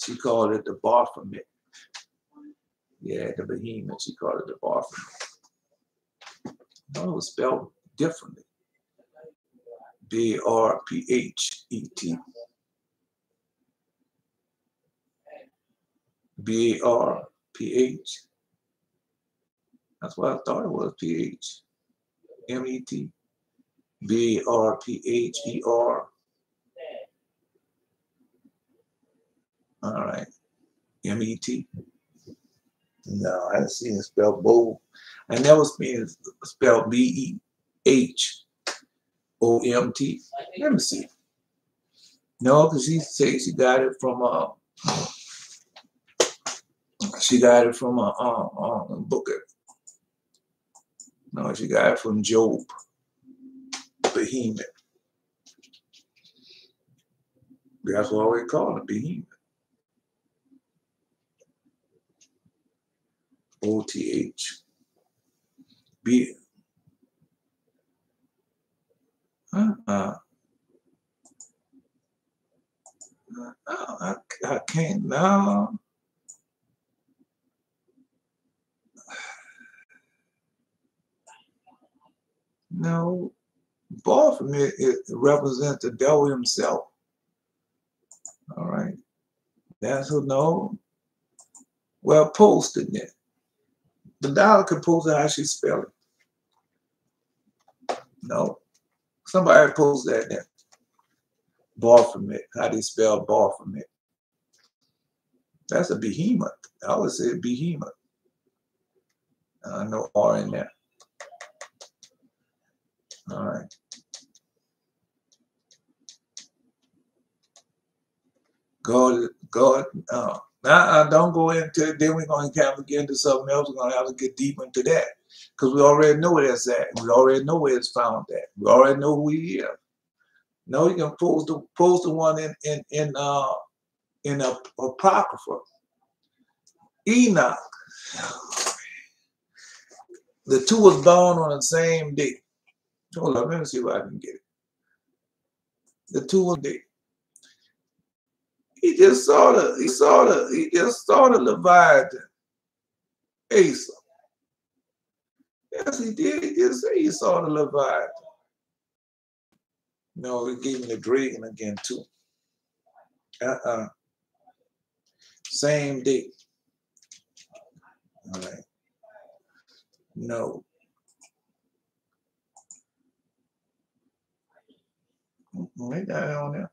She called it the Baphomet. Yeah, the behemoth, she called it the Baphomet. No, it was spelled differently. B-A-R-P-H-E-T. B-A-R-P-H. That's what I thought it was, P-H. M-E-T. B-A-R-P-H-E-R. All right. M-E-T. No, I didn't see it spelled bold. I never seen it spelled B-E-H-O-M-T. Let me see. No, because she said she got it from a book. No, she got it from Job. Behemoth. That's what we call it, behemoth. O-T-H. B. I can't now. No, Baphomet, it represents the devil himself. All right, that's who no. Well, posted it. The dollar could post it how she spell it. No, somebody post that there. Baphomet, how they spell Baphomet. That's a behemoth. I would say behemoth. No R in there. All right. God, don't go into it. Then we're going to have to get into something else. We're going to have to get deep into that because we already know where that's at. We already know where it's found at. We already know who he is. No, you can post the one in Apocrypha. Enoch. The two was born on the same day. Hold on, let me see if I can get it. The two was day. He just saw the Leviathan. Asa. Yes, he did. He just say he saw the Leviathan. No, he gave me the dragon again too. Same day. All right. No. They got it on there.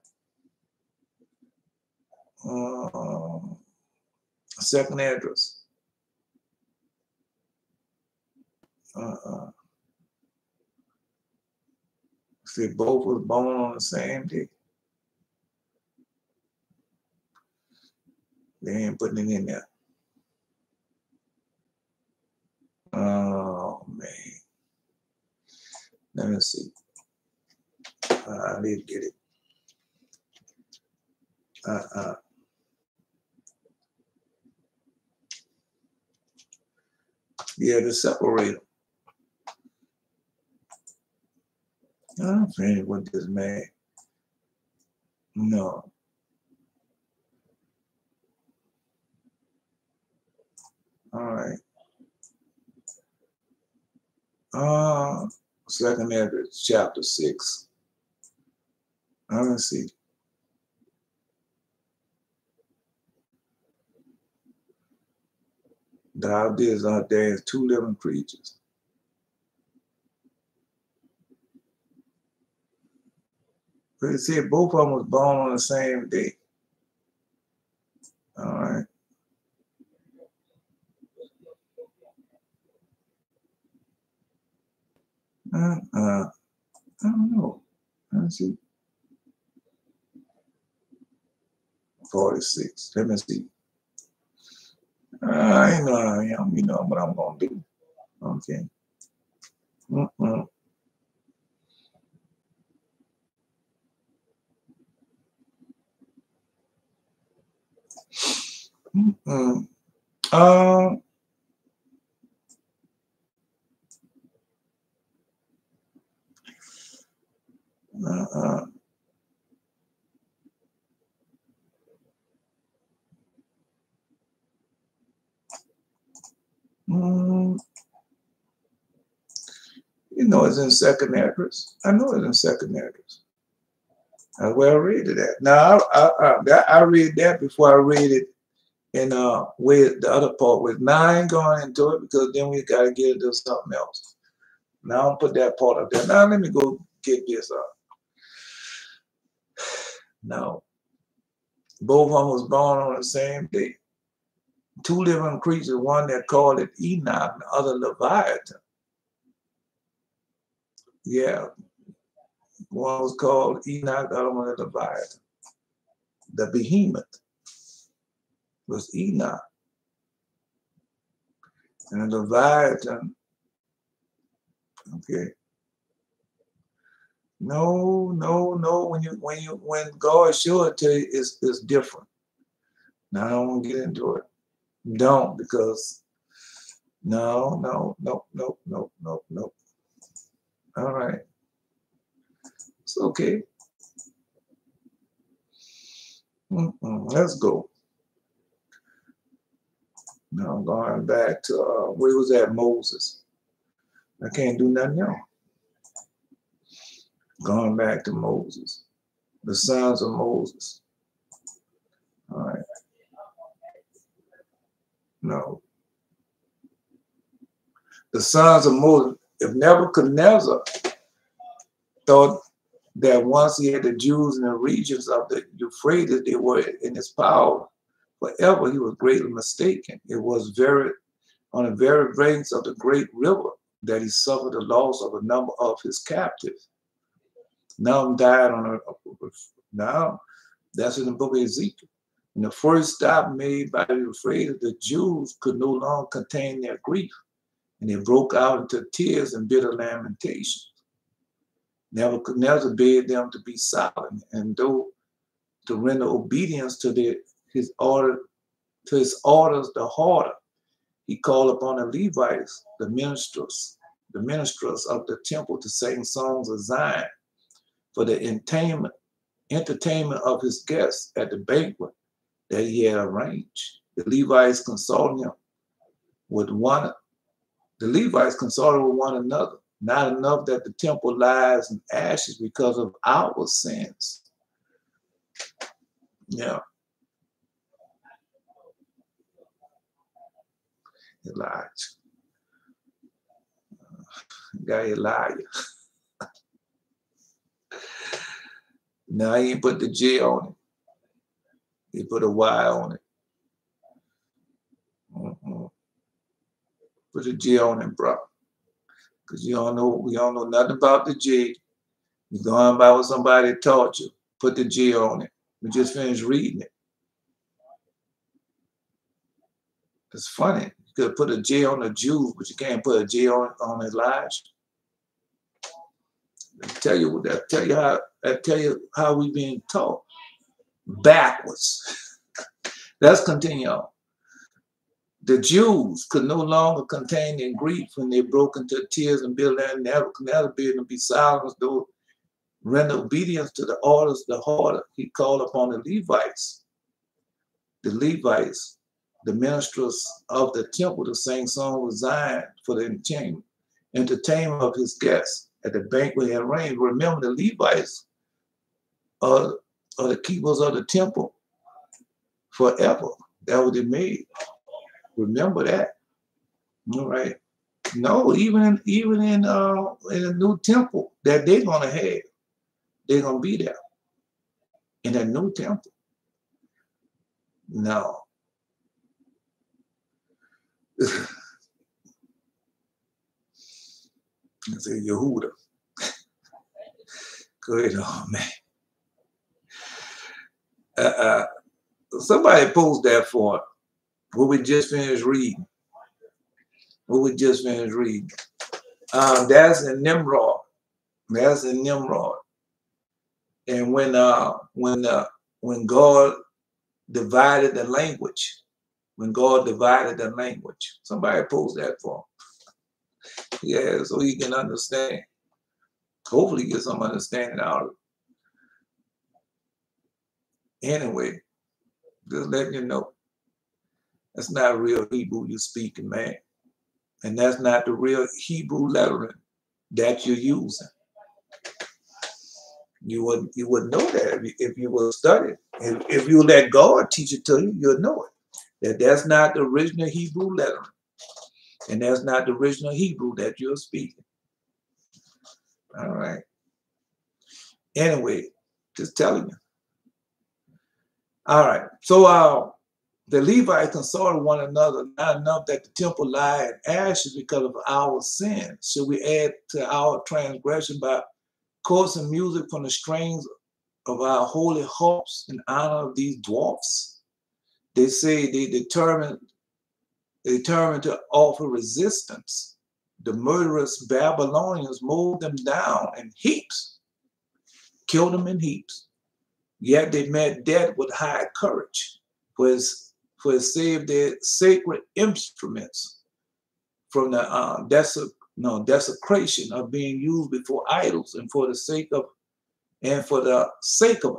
Second address. See, both was born on the same day. They ain't putting it in there. Oh man. Let me see. I need to get it. Yeah, to separate them. I'm finished with this man. No. All right. Second address, chapter 6. Let's see. Thou didst ordain 2 living creatures. But it said both of them was born on the same day. All right. I don't know. Let's see. 46. Let me see. I know I am. You know what I'm going to do. Okay. Mm. Um, uh, mm, you know, it's in second address. I know it's in second address. That's where I read it at. Now, I read that before I read it in with the other part with. Now I ain't going into it because then we got to get into something else. Now I'll put that part up there. Now let me go get this up. Now, both of them was born on the same day. Two living creatures, one that called it Enoch, the other Leviathan. Yeah, one was called Enoch, the other one was Leviathan. The behemoth was Enoch. And the Leviathan, okay. No. When God showed it to you, it's different. Now I don't want to get into it. Don't, because no. All right. It's okay. Let's go. Now I'm going back to where was that Moses? I can't do nothing else. Going back to Moses. The sons of Moses. All right. No. The sons of Moses. If Nebuchadnezzar thought that once he had the Jews in the regions of the Euphrates, they were in his power forever, he was greatly mistaken. It was on the very banks of the great river that he suffered the loss of a number of his captives. None died now that's in the book of Ezekiel. When the first stop made by the Euphrates, the Jews could no longer contain their grief, and they broke out into tears and bitter lamentations. Nebuchadnezzar bade them to be silent, and though to render obedience to his orders the harder, he called upon the Levites, the minstrels of the temple, to sing songs of Zion for the entertainment of his guests at the banquet that he had arranged. The Levites consulted with one another. Not enough that the temple lies in ashes because of our sins. Yeah. Elijah. Guy Elijah. Now he ain't put the J on it. He put a Y on it. Put a J on it, bro. Because we don't know nothing about the J. You're going by what somebody taught you. Put the J on it. We just finished reading it. It's funny. You could put a J on the Jews, but you can't put a J on Elijah. I tell you how we being taught. Backwards. Let's continue on. The Jews could no longer contain their grief when they broke into tears and bitter and Nebuchadnezzar bid them be silent, though render obedience to the orders the harder. He called upon the Levites, the minstrels of the temple, to sing songs of Zion for the entertainment of his guests at the banquet he had arranged. Remember, the Levites are the keepers of the temple forever. That was they made. Remember that. All right. No, even in a new temple that they're gonna have, they're gonna be there in that new temple. No. I say Yehuda. Good, oh man. Somebody post that for what we just finished reading. That's in Nimrod. And when God divided the language, when God divided the language. Somebody post that for him. Yeah, so he can understand. Hopefully get some understanding out of it. Anyway, just letting you know, that's not real Hebrew you're speaking, man. And that's not the real Hebrew lettering that you're using. You would know that if you would study. If you let God teach it to you, you'll know it. That's not the original Hebrew lettering. And that's not the original Hebrew that you're speaking. All right. Anyway, just telling you. All right. So the Levites consulted one another, not enough that the temple lie in ashes because of our sin. Should we add to our transgression by coaxing music from the strings of our holy harps in honor of these dwarfs? They say they determined to offer resistance. The murderous Babylonians mowed them down in heaps, killed them in heaps. Yet they met death with high courage, for it saved their sacred instruments from the desecration of being used before idols, and for the sake of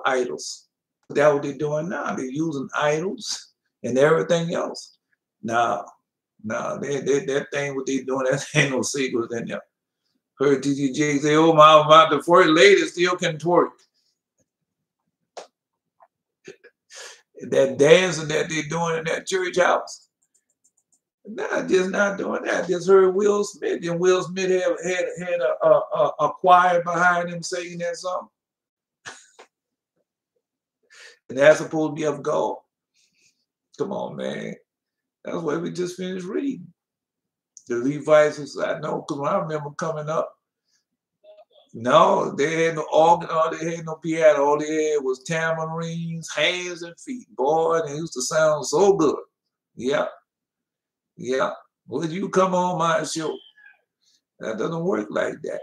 idols. That's what they're doing now. They're using idols and everything else. Now, that thing what they doing, that ain't no secret in there. Heard TTJ say, "Oh my, the first lady still can twerk." That dancing that they doing in that church house. Nah, just not doing that. Just heard Will Smith, and Will Smith had a choir behind him singing that song. And that's supposed to be of God. Come on, man. That's what we just finished reading. The Levites was, I know, because I remember coming up. No, they had no organ, or they had no piano. All they had was tamarines, hands, and feet. Boy, and it used to sound so good. Yeah. Yeah. Would you come on my show? That doesn't work like that.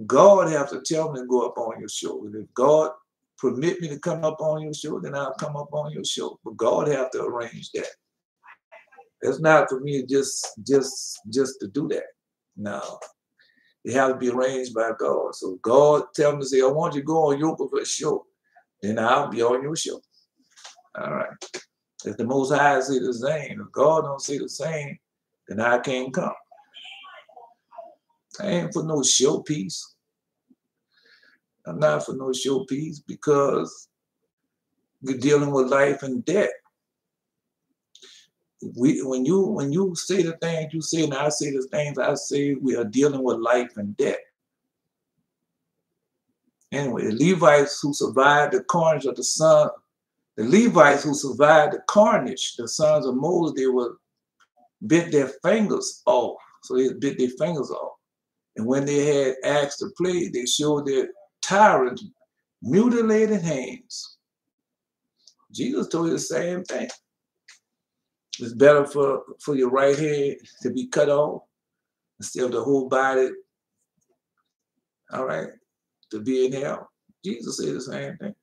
God have to tell me to go up on your show. And if God permit me to come up on your show, then I'll come up on your show. But God have to arrange that. It's not for me just to do that. No. It has to be arranged by God. So God tell me to say, I want you to go on your show. Then I'll be on your show. All right. If the Most High say the same, if God don't say the same, then I can't come. I ain't for no showpiece. I'm not for no showpiece because we're dealing with life and death. When you say the things you say and I say the things I say, we are dealing with life and death. Anyway, the Levites who survived the carnage of the son, the Levites who survived the carnage, the sons of Moses, they were bit their fingers off. So they bit their fingers off. And when they had acts to play, they showed their tyrant mutilated hands. Jesus told you the same thing. It's better for your right hand to be cut off instead of the whole body, all right, to be in hell. Jesus said the same thing.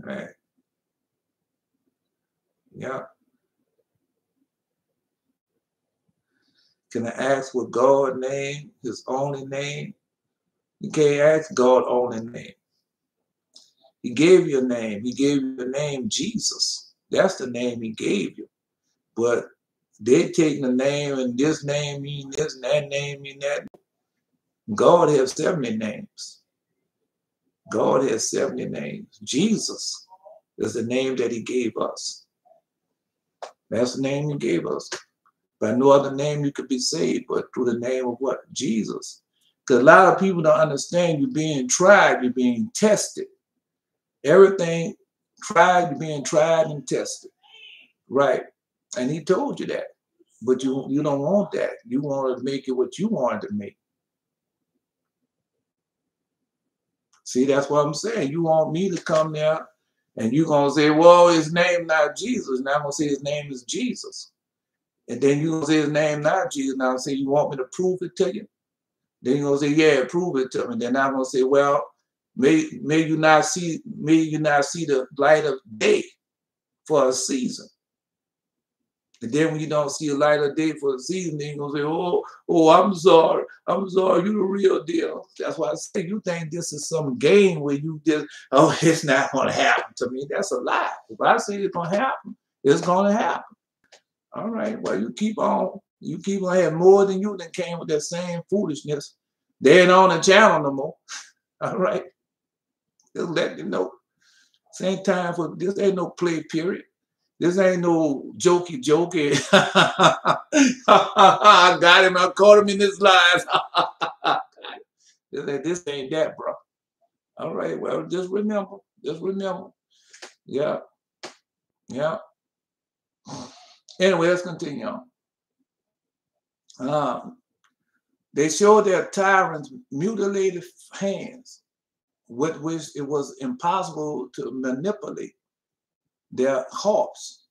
All right. Yeah. Can I ask what God named, his only name? You can't ask God only name. He gave you a name. He gave you the name Jesus. That's the name he gave you. But they take the name, and this name mean this, and that name mean that. God has 70 names. God has 70 names. Jesus is the name that he gave us. That's the name he gave us. By no other name you could be saved, but through the name of what? Jesus. Because a lot of people don't understand you're being tried, you're being tested. Everything tried, you're being tried and tested. Right. And he told you that. But you don't want that. You want to make it what you wanted to make. See, that's what I'm saying. You want me to come there and you're going to say, well, his name not Jesus. Now I'm going to say his name is Jesus. And then you're going to say his name not Jesus. Now I'm saying, you want me to prove it to you? Then you're going to say, yeah, prove it to me. Then I'm going to say, well, may you not see the light of day for a season. And then when you don't see a light of day for the season, then you're going to say, oh, I'm sorry. I'm sorry. You the real deal. That's why I say you think this is some game where you just, oh, it's not going to happen to me. That's a lie. If I say it's going to happen, it's going to happen. All right. Well, you keep on. You keep on having more than you that came with that same foolishness. They ain't on the channel no more. All right. Just let you know. Same time for this. Ain't no play period. This ain't no jokey. I got him. I caught him in his lies. This ain't that, bro. All right. Well, just remember. Just remember. Yeah. Yeah. Anyway, let's continue on. They showed their tyrants mutilated hands, with which it was impossible to manipulate their harps.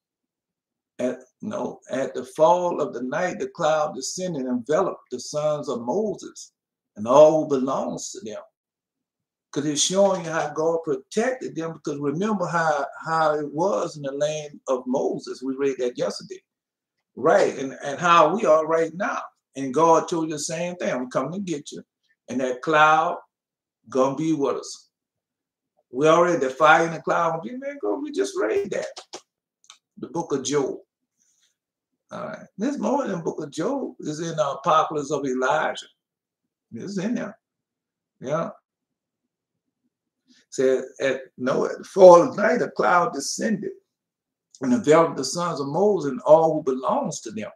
At the fall of the night, the cloud descended and enveloped the sons of Moses and all who belongs to them. Because it's showing you how God protected them, because remember how it was in the land of Moses. We read that yesterday. Right, and how we are right now. And God told you the same thing. I'm coming to get you. And that cloud gonna be with us. We already, the fire in the cloud, we just read that. The book of Job. All right. There's more than the book of Job. It's in Apocalypse of Elijah. It's in there. Yeah. Said at the fall of night, a cloud descended and enveloped the sons of Moses and all who belongs to them,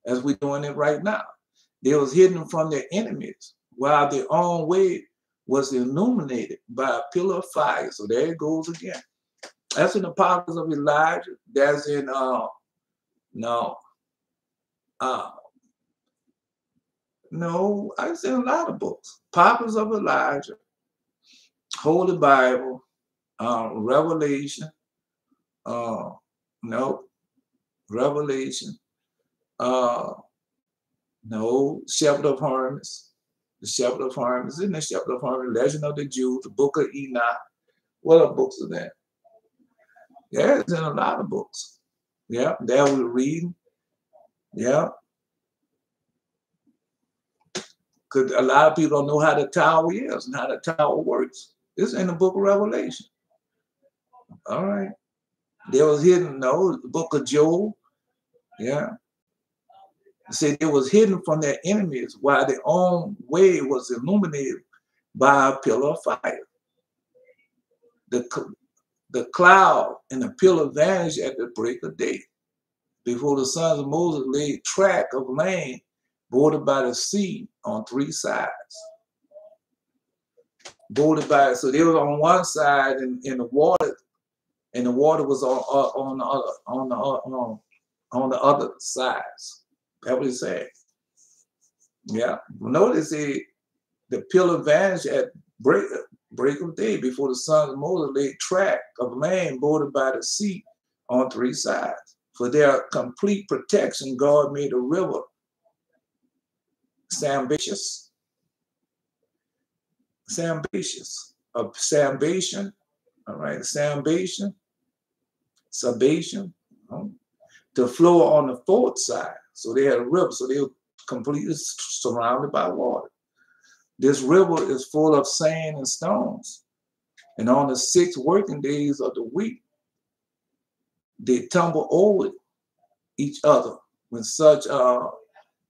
as we're doing it right now. They was hidden from their enemies, while their own way was illuminated by a pillar of fire. So there it goes again. That's in the Apocalypse of Elijah. That's in I say a lot of books. Apocalypse of Elijah, Holy Bible, Revelation, Revelation, Shepherd of Hermas, the Shepherd of Hermas, isn't the Shepherd of Hermas, Legend of the Jews, the Book of Enoch. What other books are there? Yeah, it's in a lot of books. Yeah, there we're reading. Yeah. Because a lot of people don't know how the tower is and how the tower works. It's in the book of Revelation. All right. There was hidden, the book of Job. Yeah. See, it was hidden from their enemies while their own way was illuminated by a pillar of fire. The cloud and the pillar vanished at the break of day, before the sons of Moses laid track of land bordered by the sea on three sides. Bordered by, so they were on one side in the water, and the water was on the other sides. That's what it said. Yeah. Notice the pillar vanished at break of day, before the sons of Moses laid track of land bordered by the sea on three sides. For their complete protection, God made a river Sambatious, of Sambation, all right, Sambation, to flow on the fourth side. So they had a river, so they were completely surrounded by water. This river is full of sand and stones. And on the 6 working days of the week, they tumble over each other with such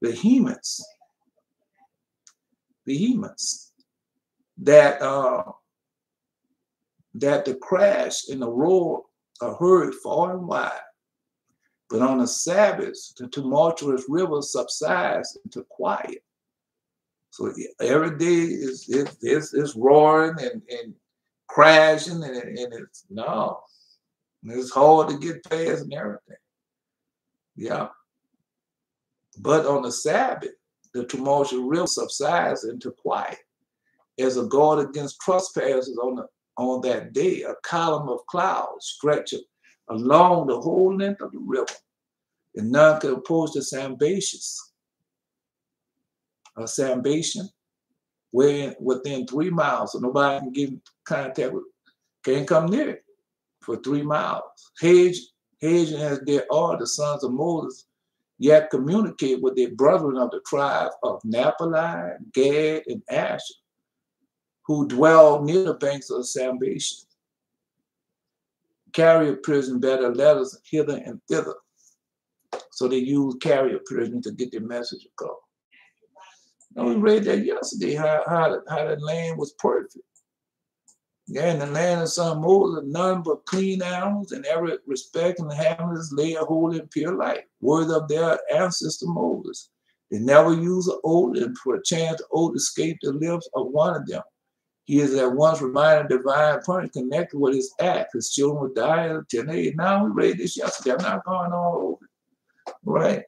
vehemence that the crash and the roar are heard far and wide. But on the Sabbath, the tumultuous river subsides into quiet. So every day is roaring and crashing, and it's hard to get past and everything. Yeah. But on the Sabbath, the tumultuous river subsides into quiet. As a guard against trespassers on that day, a column of clouds stretches along the whole length of the river, and none could oppose the Sambation, within 3 miles, so nobody can get in contact with, can't come near it for 3 miles. Hedge Haitian as they are the sons of Moses, yet communicate with their brethren of the tribe of Naphtali, Gad, and Asher, who dwell near the banks of salvation. Carrier prison better letters hither and thither. So they use carrier prison to get their message across. Now we read that yesterday, how the land was perfect. Yeah, in the land of son Moses, none but clean animals in every respect and the inhabitants lay a holy and pure life, worthy of their ancestor Moses. They never use an oath, and for a chance the oath escaped the lips of one of them. He is at once reminded of divine punishment connected with his act. His children will die at a tender age. Now we read this yesterday. I'm not going all over it, right?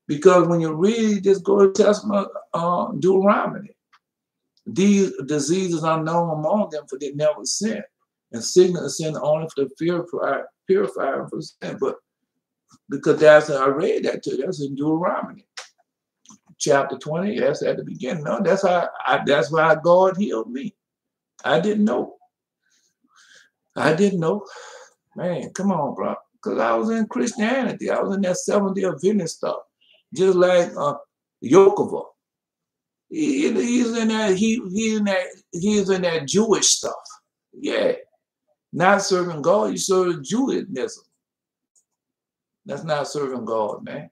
Because when you read this Old Testament, Deuteronomy, these diseases are known among them, for they never sin. And sickness is sin only for the purifier for sin. But because that's, I read that too. That's in Deuteronomy, chapter 20. That's at the beginning. No, that's why God healed me. I didn't know. Man, come on, bro. Because I was in Christianity. I was in that Seventh-day Adventist stuff. Just like Yokovo. He's in that Jewish stuff. Yeah. Not serving God, you serve Judaism. That's not serving God, man.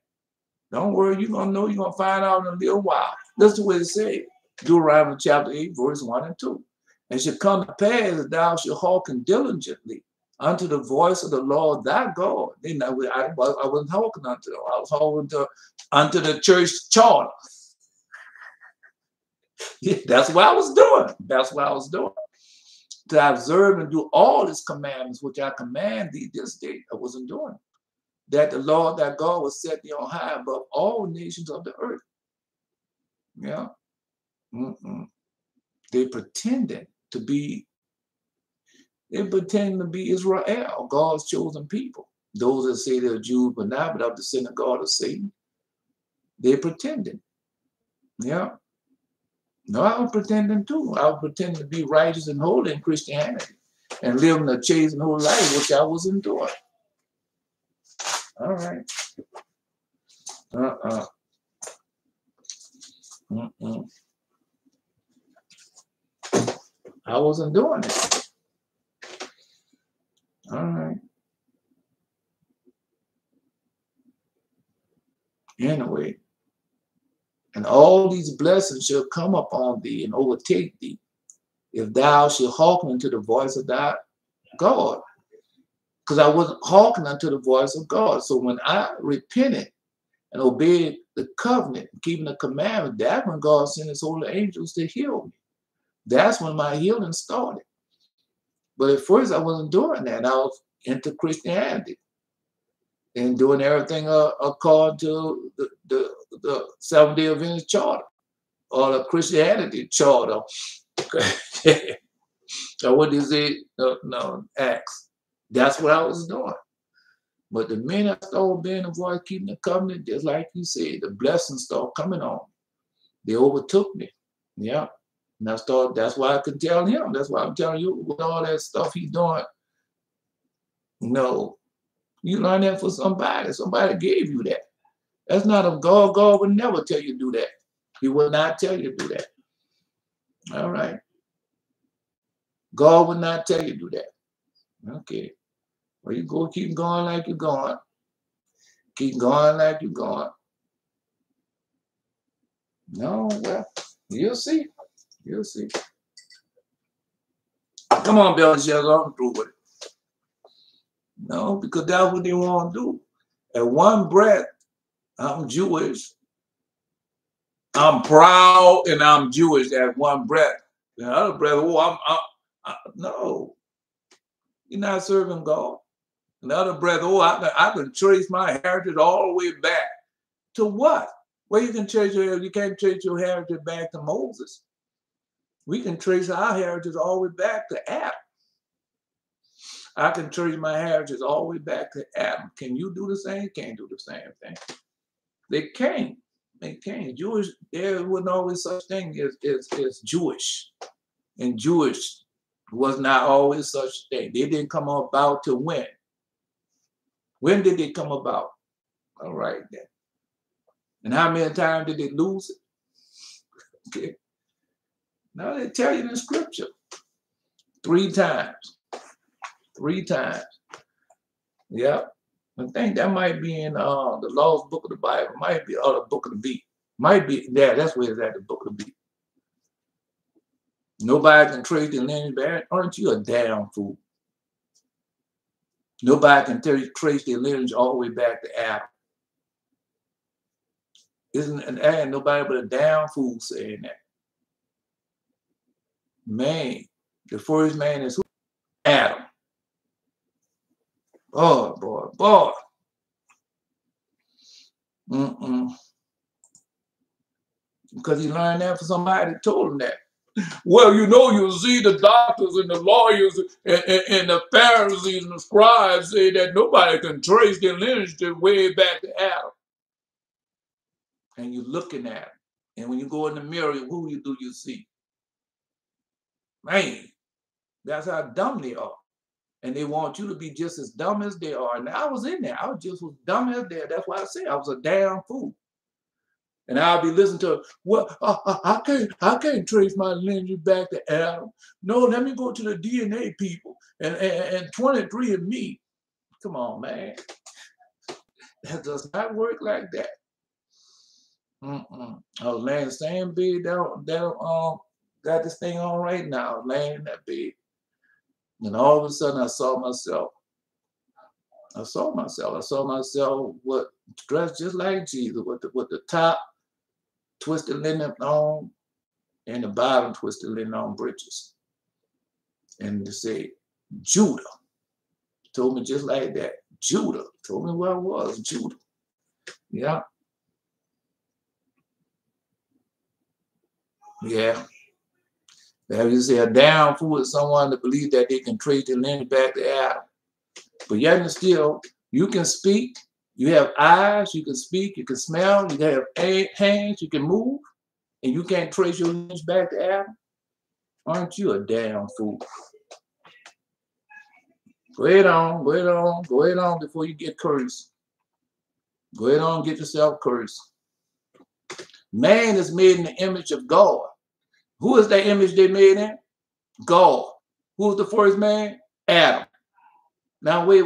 Don't worry, you're going to find out in a little while. That's the way it says. Deuteronomy chapter 8, verse 1 and 2. And it shall come to pass that thou shalt hearken diligently unto the voice of the Lord thy God. Then I wasn't hearkening unto them. I was hearkening unto the church charter. Yeah, that's what I was doing. To observe and do all his commandments, which I command thee this day. I wasn't doing it. That the Lord thy God will set thee on high above all nations of the earth. Yeah. They pretended to be Israel, God's chosen people. Those that say they're Jews, but not, but of the synagogue of Satan. They pretended. Yeah. No, I was pretending too. I was pretending to be righteous and holy in Christianity and living a chaste and holy life, which I wasn't doing. All right. I wasn't doing it. All right. Anyway, and all these blessings shall come upon thee and overtake thee, if thou shalt hearken unto the voice of thy God. Because I wasn't hearkening unto the voice of God. So when I repented and obeyed the covenant, keeping the commandment, that's when God sent his holy angels to heal me. That's when my healing started. But at first I wasn't doing that. I was into Christianity and doing everything according to the Seventh-day Adventist charter or the Christianity charter. So what is it? No, Acts. That's what I was doing. But the minute I started obeying the voice, keeping the covenant, just like you said, the blessings started coming on. They overtook me. Yeah. And that's why I could tell him. That's why I'm telling you with all that stuff he's doing. No. You learn that for somebody. Somebody gave you that. That's not of God. God would never tell you to do that. He would not tell you to do that. All right. God would not tell you to do that. Okay. Well, you go keep going like you're going. Keep going like you're going. No, well, you'll see. You'll see. Come on, Belshazzar, I'm through with it. No, because that's what they want to do. At one breath, I'm Jewish. I'm proud and I'm Jewish at one breath. The other breath, no. You're not serving God. Another breath, I can trace my heritage all the way back. To what? Well, you can trace you can't trace your heritage back to Moses. We can trace our heritage all the way back to Adam. I can trace my heritage all the way back to Adam. Can you do the same? Can't do the same thing. They can't. They can't. Jewish, there wasn't always such thing as Jewish. And Jewish was not always such a thing. They didn't come about to win. When did they come about? All right then. And how many times did they lose it? Okay. Now they tell you in the scripture. 3 times. 3 times. Yeah. I think that might be in the Lost Book of the Bible. Might be the Book of the Beat. Might be, yeah, that's where it's at, the Book of the Beat. Nobody can trace the lineage back. Aren't you a damn fool? Nobody can trace their lineage all the way back to Adam. Ain't nobody but a damn fool saying that. Man, the first man is who? Adam. Oh, boy, boy. Because he learned that from somebody that told him that. Well, you know, you see the doctors and the lawyers and the Pharisees and the scribes say that nobody can trace their lineage way back to Adam. And you're looking at it. And when you go in the mirror, who do you see? Man, that's how dumb they are. And they want you to be just as dumb as they are. And I was in there. I was just as dumb as they are. That's why I say I was a damn fool. And I'll be listening to, well, I can't trace my lineage back to Adam. No, let me go to the DNA people and 23andMe. Come on, man. That does not work like that. I was laying in the same bed that got this thing on right now, laying in that bed. And all of a sudden I saw myself dressed just like Jesus with the top twisted linen on and the bottom twisted linen on breeches. And to say, Judah. Told me just like that. Judah. Told me where I was, Judah. Yeah. Yeah. That you say a damn fool is someone that believes that they can trace their lineage back to Adam. But yet and still, you can speak, you have eyes, you can speak, you can smell, you have hands, you can move, and you can't trace your lineage back to Adam. Aren't you a damn fool? Go ahead on before you get cursed. Go ahead on and get yourself cursed. Man is made in the image of God. Who is that image they made in? God. Who's the first man? Adam. Now wait,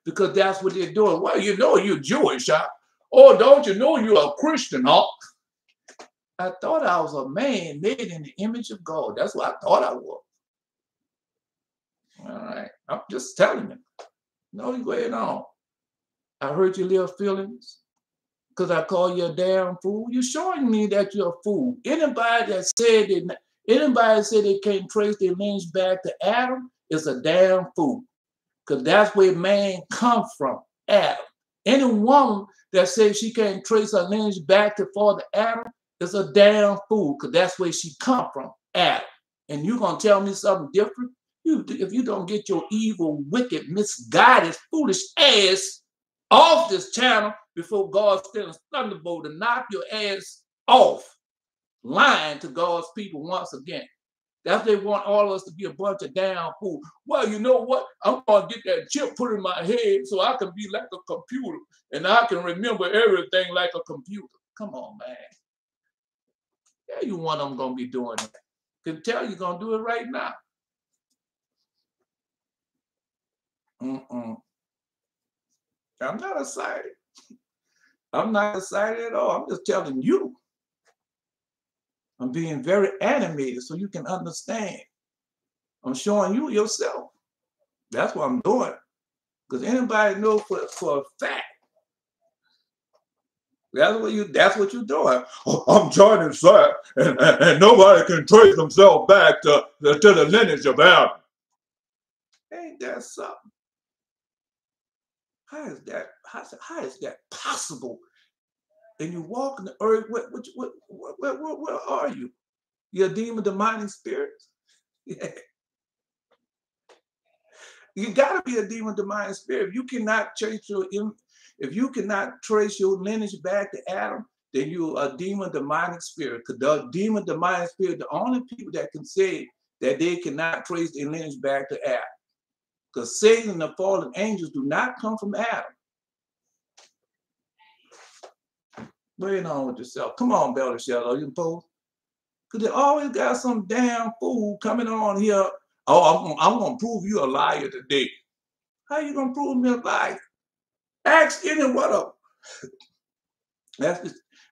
because that's what they're doing. Well, you know you're Jewish, huh? Oh, don't you know you're a Christian, huh? I thought I was a man made in the image of God. That's what I thought I was. All right. I'm just telling you. No, you go ahead on. I hurt your little feelings because I call you a damn fool. You're showing me that you're a fool. Anybody that said they can't trace their lineage back to Adam is a damn fool. Because that's where man comes from, Adam. Any woman that says she can't trace her lineage back to Father Adam is a damn fool, because that's where she comes from, Adam. And you're going to tell me something different? If you don't get your evil, wicked, misguided, foolish ass off this channel before God sends a thunderbolt to knock your ass off, lying to God's people once again. That's they want all of us to be a bunch of damn fools. Well, you know what? I'm going to get that chip put in my head so I can be like a computer and I can remember everything like a computer. Come on, man. Yeah, you one of them going to be doing that. Can tell you're going to do it right now. I'm not excited. I'm not excited at all. I'm just telling you. I'm being very animated so you can understand. I'm showing you yourself. That's what I'm doing. Because anybody knows for a fact. That's what you're doing. Oh, I'm trying to say, and nobody can trace themselves back to the lineage of Adam. Ain't that something? How is that possible? And you walk in the earth, where are you? You're a demon, demonic spirit? Yeah. You gotta be a demon, demonic spirit. If you cannot trace your lineage back to Adam, then you're a demon, demonic spirit. Because the demon, demonic spirit, the only people that can say that they cannot trace their lineage back to Adam. Because Satan and the fallen angels do not come from Adam. Wait on with yourself. Come on, Belshazzar, you supposed. Because they always got some damn fool coming on here. Oh, I'm gonna prove you a liar today. How you gonna prove me a liar? Ask any one of them.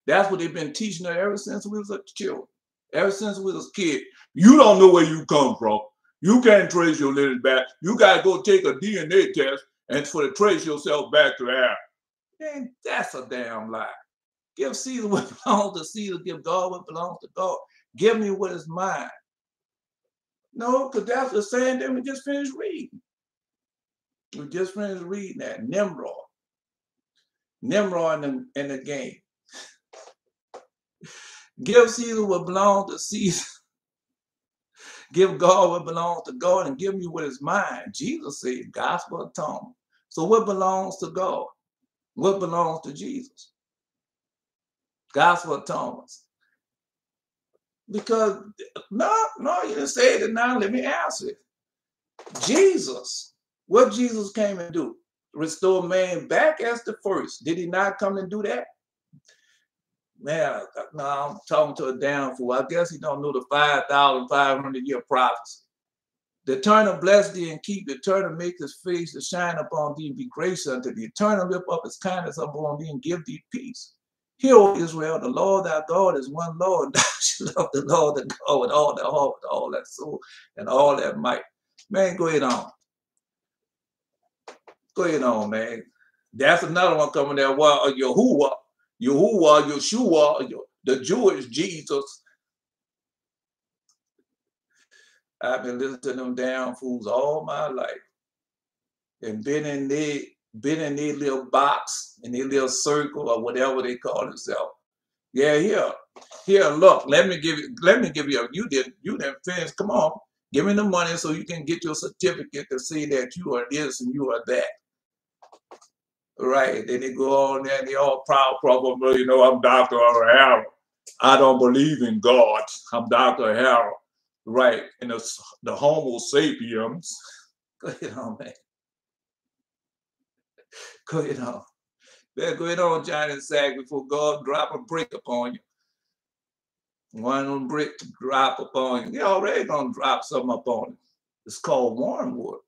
That's what they've been teaching us ever since we was a children. Ever since we was kids. You don't know where you come from. You can't trace your lineage back. You gotta go take a DNA test and to trace yourself back to Adam. Man, that's a damn lie. Give Caesar what belongs to Caesar. Give God what belongs to God. Give me what is mine. No, because that's the same thing we just finished reading. We just finished reading that. Nimrod. Nimrod in the game. Give Caesar what belongs to Caesar. Give God what belongs to God and give me what is mine. Jesus said, gospel atonement. So what belongs to God? What belongs to Jesus? Gospel atonement. Because, no, you didn't say it now. Let me answer it. Jesus, what Jesus came and do? Restore man back as the first. Did he not come and do that? Man, no, I'm talking to a damn fool. I guess he don't know the 5,500-year prophecy. The eternal bless thee and keep the eternal make his face to shine upon thee and be gracious unto thee. Eternal lift up his kindness upon thee and give thee peace. Hear, O Israel, the Lord thy God is one Lord. Thou shalt love the Lord thy God with all thy heart, with all that soul, and all that might. Man, go ahead on. Go ahead on, man. That's another one coming there. Well, Yahuwah, Yeshua, the Jewish Jesus. I've been listening to them damn fools all my life. And been in their little box, in their little circle, or whatever they call themselves. Yeah, here, look, let me give you, you didn't finish, come on, give me the money so you can get your certificate to say that you are this and you are that. Right, then they go on there and they all proud, probably, I'm Dr. Harold. I don't believe in God. I'm Dr. Harold. Right, and the Homo sapiens. Go ahead on, man. Go ahead on. Better go ahead on, Johnny Sack, before God drop a brick upon you. One of them bricks drop upon you. They already gonna drop something upon you. It's called wormwood.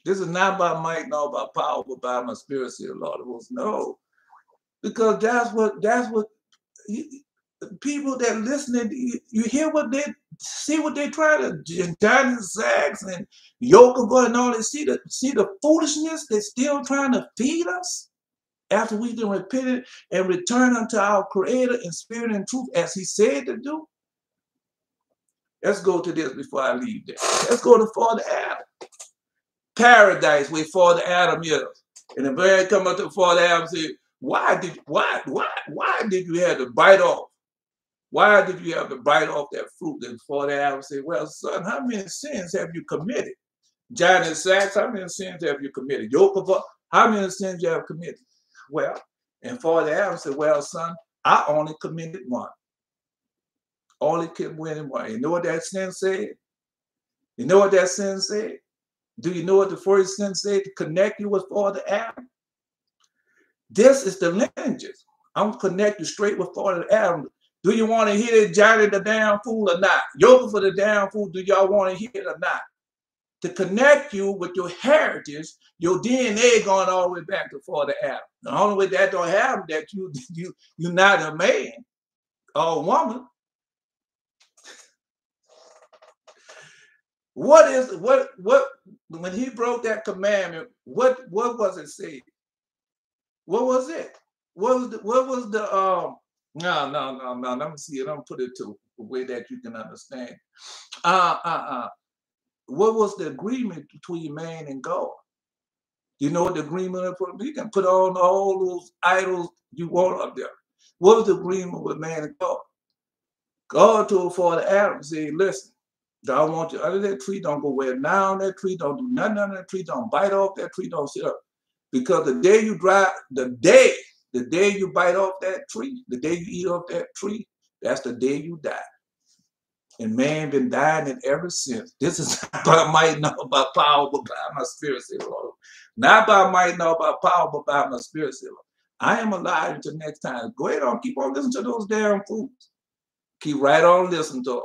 This is not by might, nor by power, but by my spirit, said the Lord of hosts. No, because that's what people that listening, you hear what they see, what they try to, Johnny Sacks and Yokovo and all, they see the foolishness they're still trying to feed us after we've been repented and returned unto our Creator in spirit and truth, as He said to do. Let's go to this before I leave there. Let's go to Father Adam. Paradise where Father Adam is. And the man come up to Father Adam and say, why did you have to bite off? Why did you have to bite off that fruit? And Father Adam said, well, son, how many sins have you committed? Johnny Sacks, how many sins have you committed? Yokovo, how many sins you have committed? Well, and Father Adam said, well, son, I only committed one. Only committed one. You know what that sin said? You know what that sin said? Do you know what the first sin said to connect you with Father Adam? This is the lineages. I'm going to connect you straight with Father Adam. Do you want to hear Johnny the damn fool or not? Yoga for the damn fool, do y'all want to hear it or not? To connect you with your heritage, your DNA going all the way back to Father Adam. The only way that don't happen that you're not a man or a woman. What when he broke that commandment, what was it said? What was it? No, let me see it. I'm put it to a way that you can understand. What was the agreement between man and God? You know what the agreement is? You can put on all those idols you want up there. What was the agreement with man and God? God told Father Adam, say, listen, I want you under that tree, don't go where now on that tree, don't do nothing on that tree, don't bite off that tree, don't sit up. Because the day you bite off that tree, the day you eat off that tree, that's the day you die. And man been dying it ever since. This is not by might, not by power, but by my spirit, said the Lord. Not by might, not by power, but by my spirit, said the Lord. I am alive until next time. Go ahead on, keep on listening to those damn fools. Keep right on listening to them.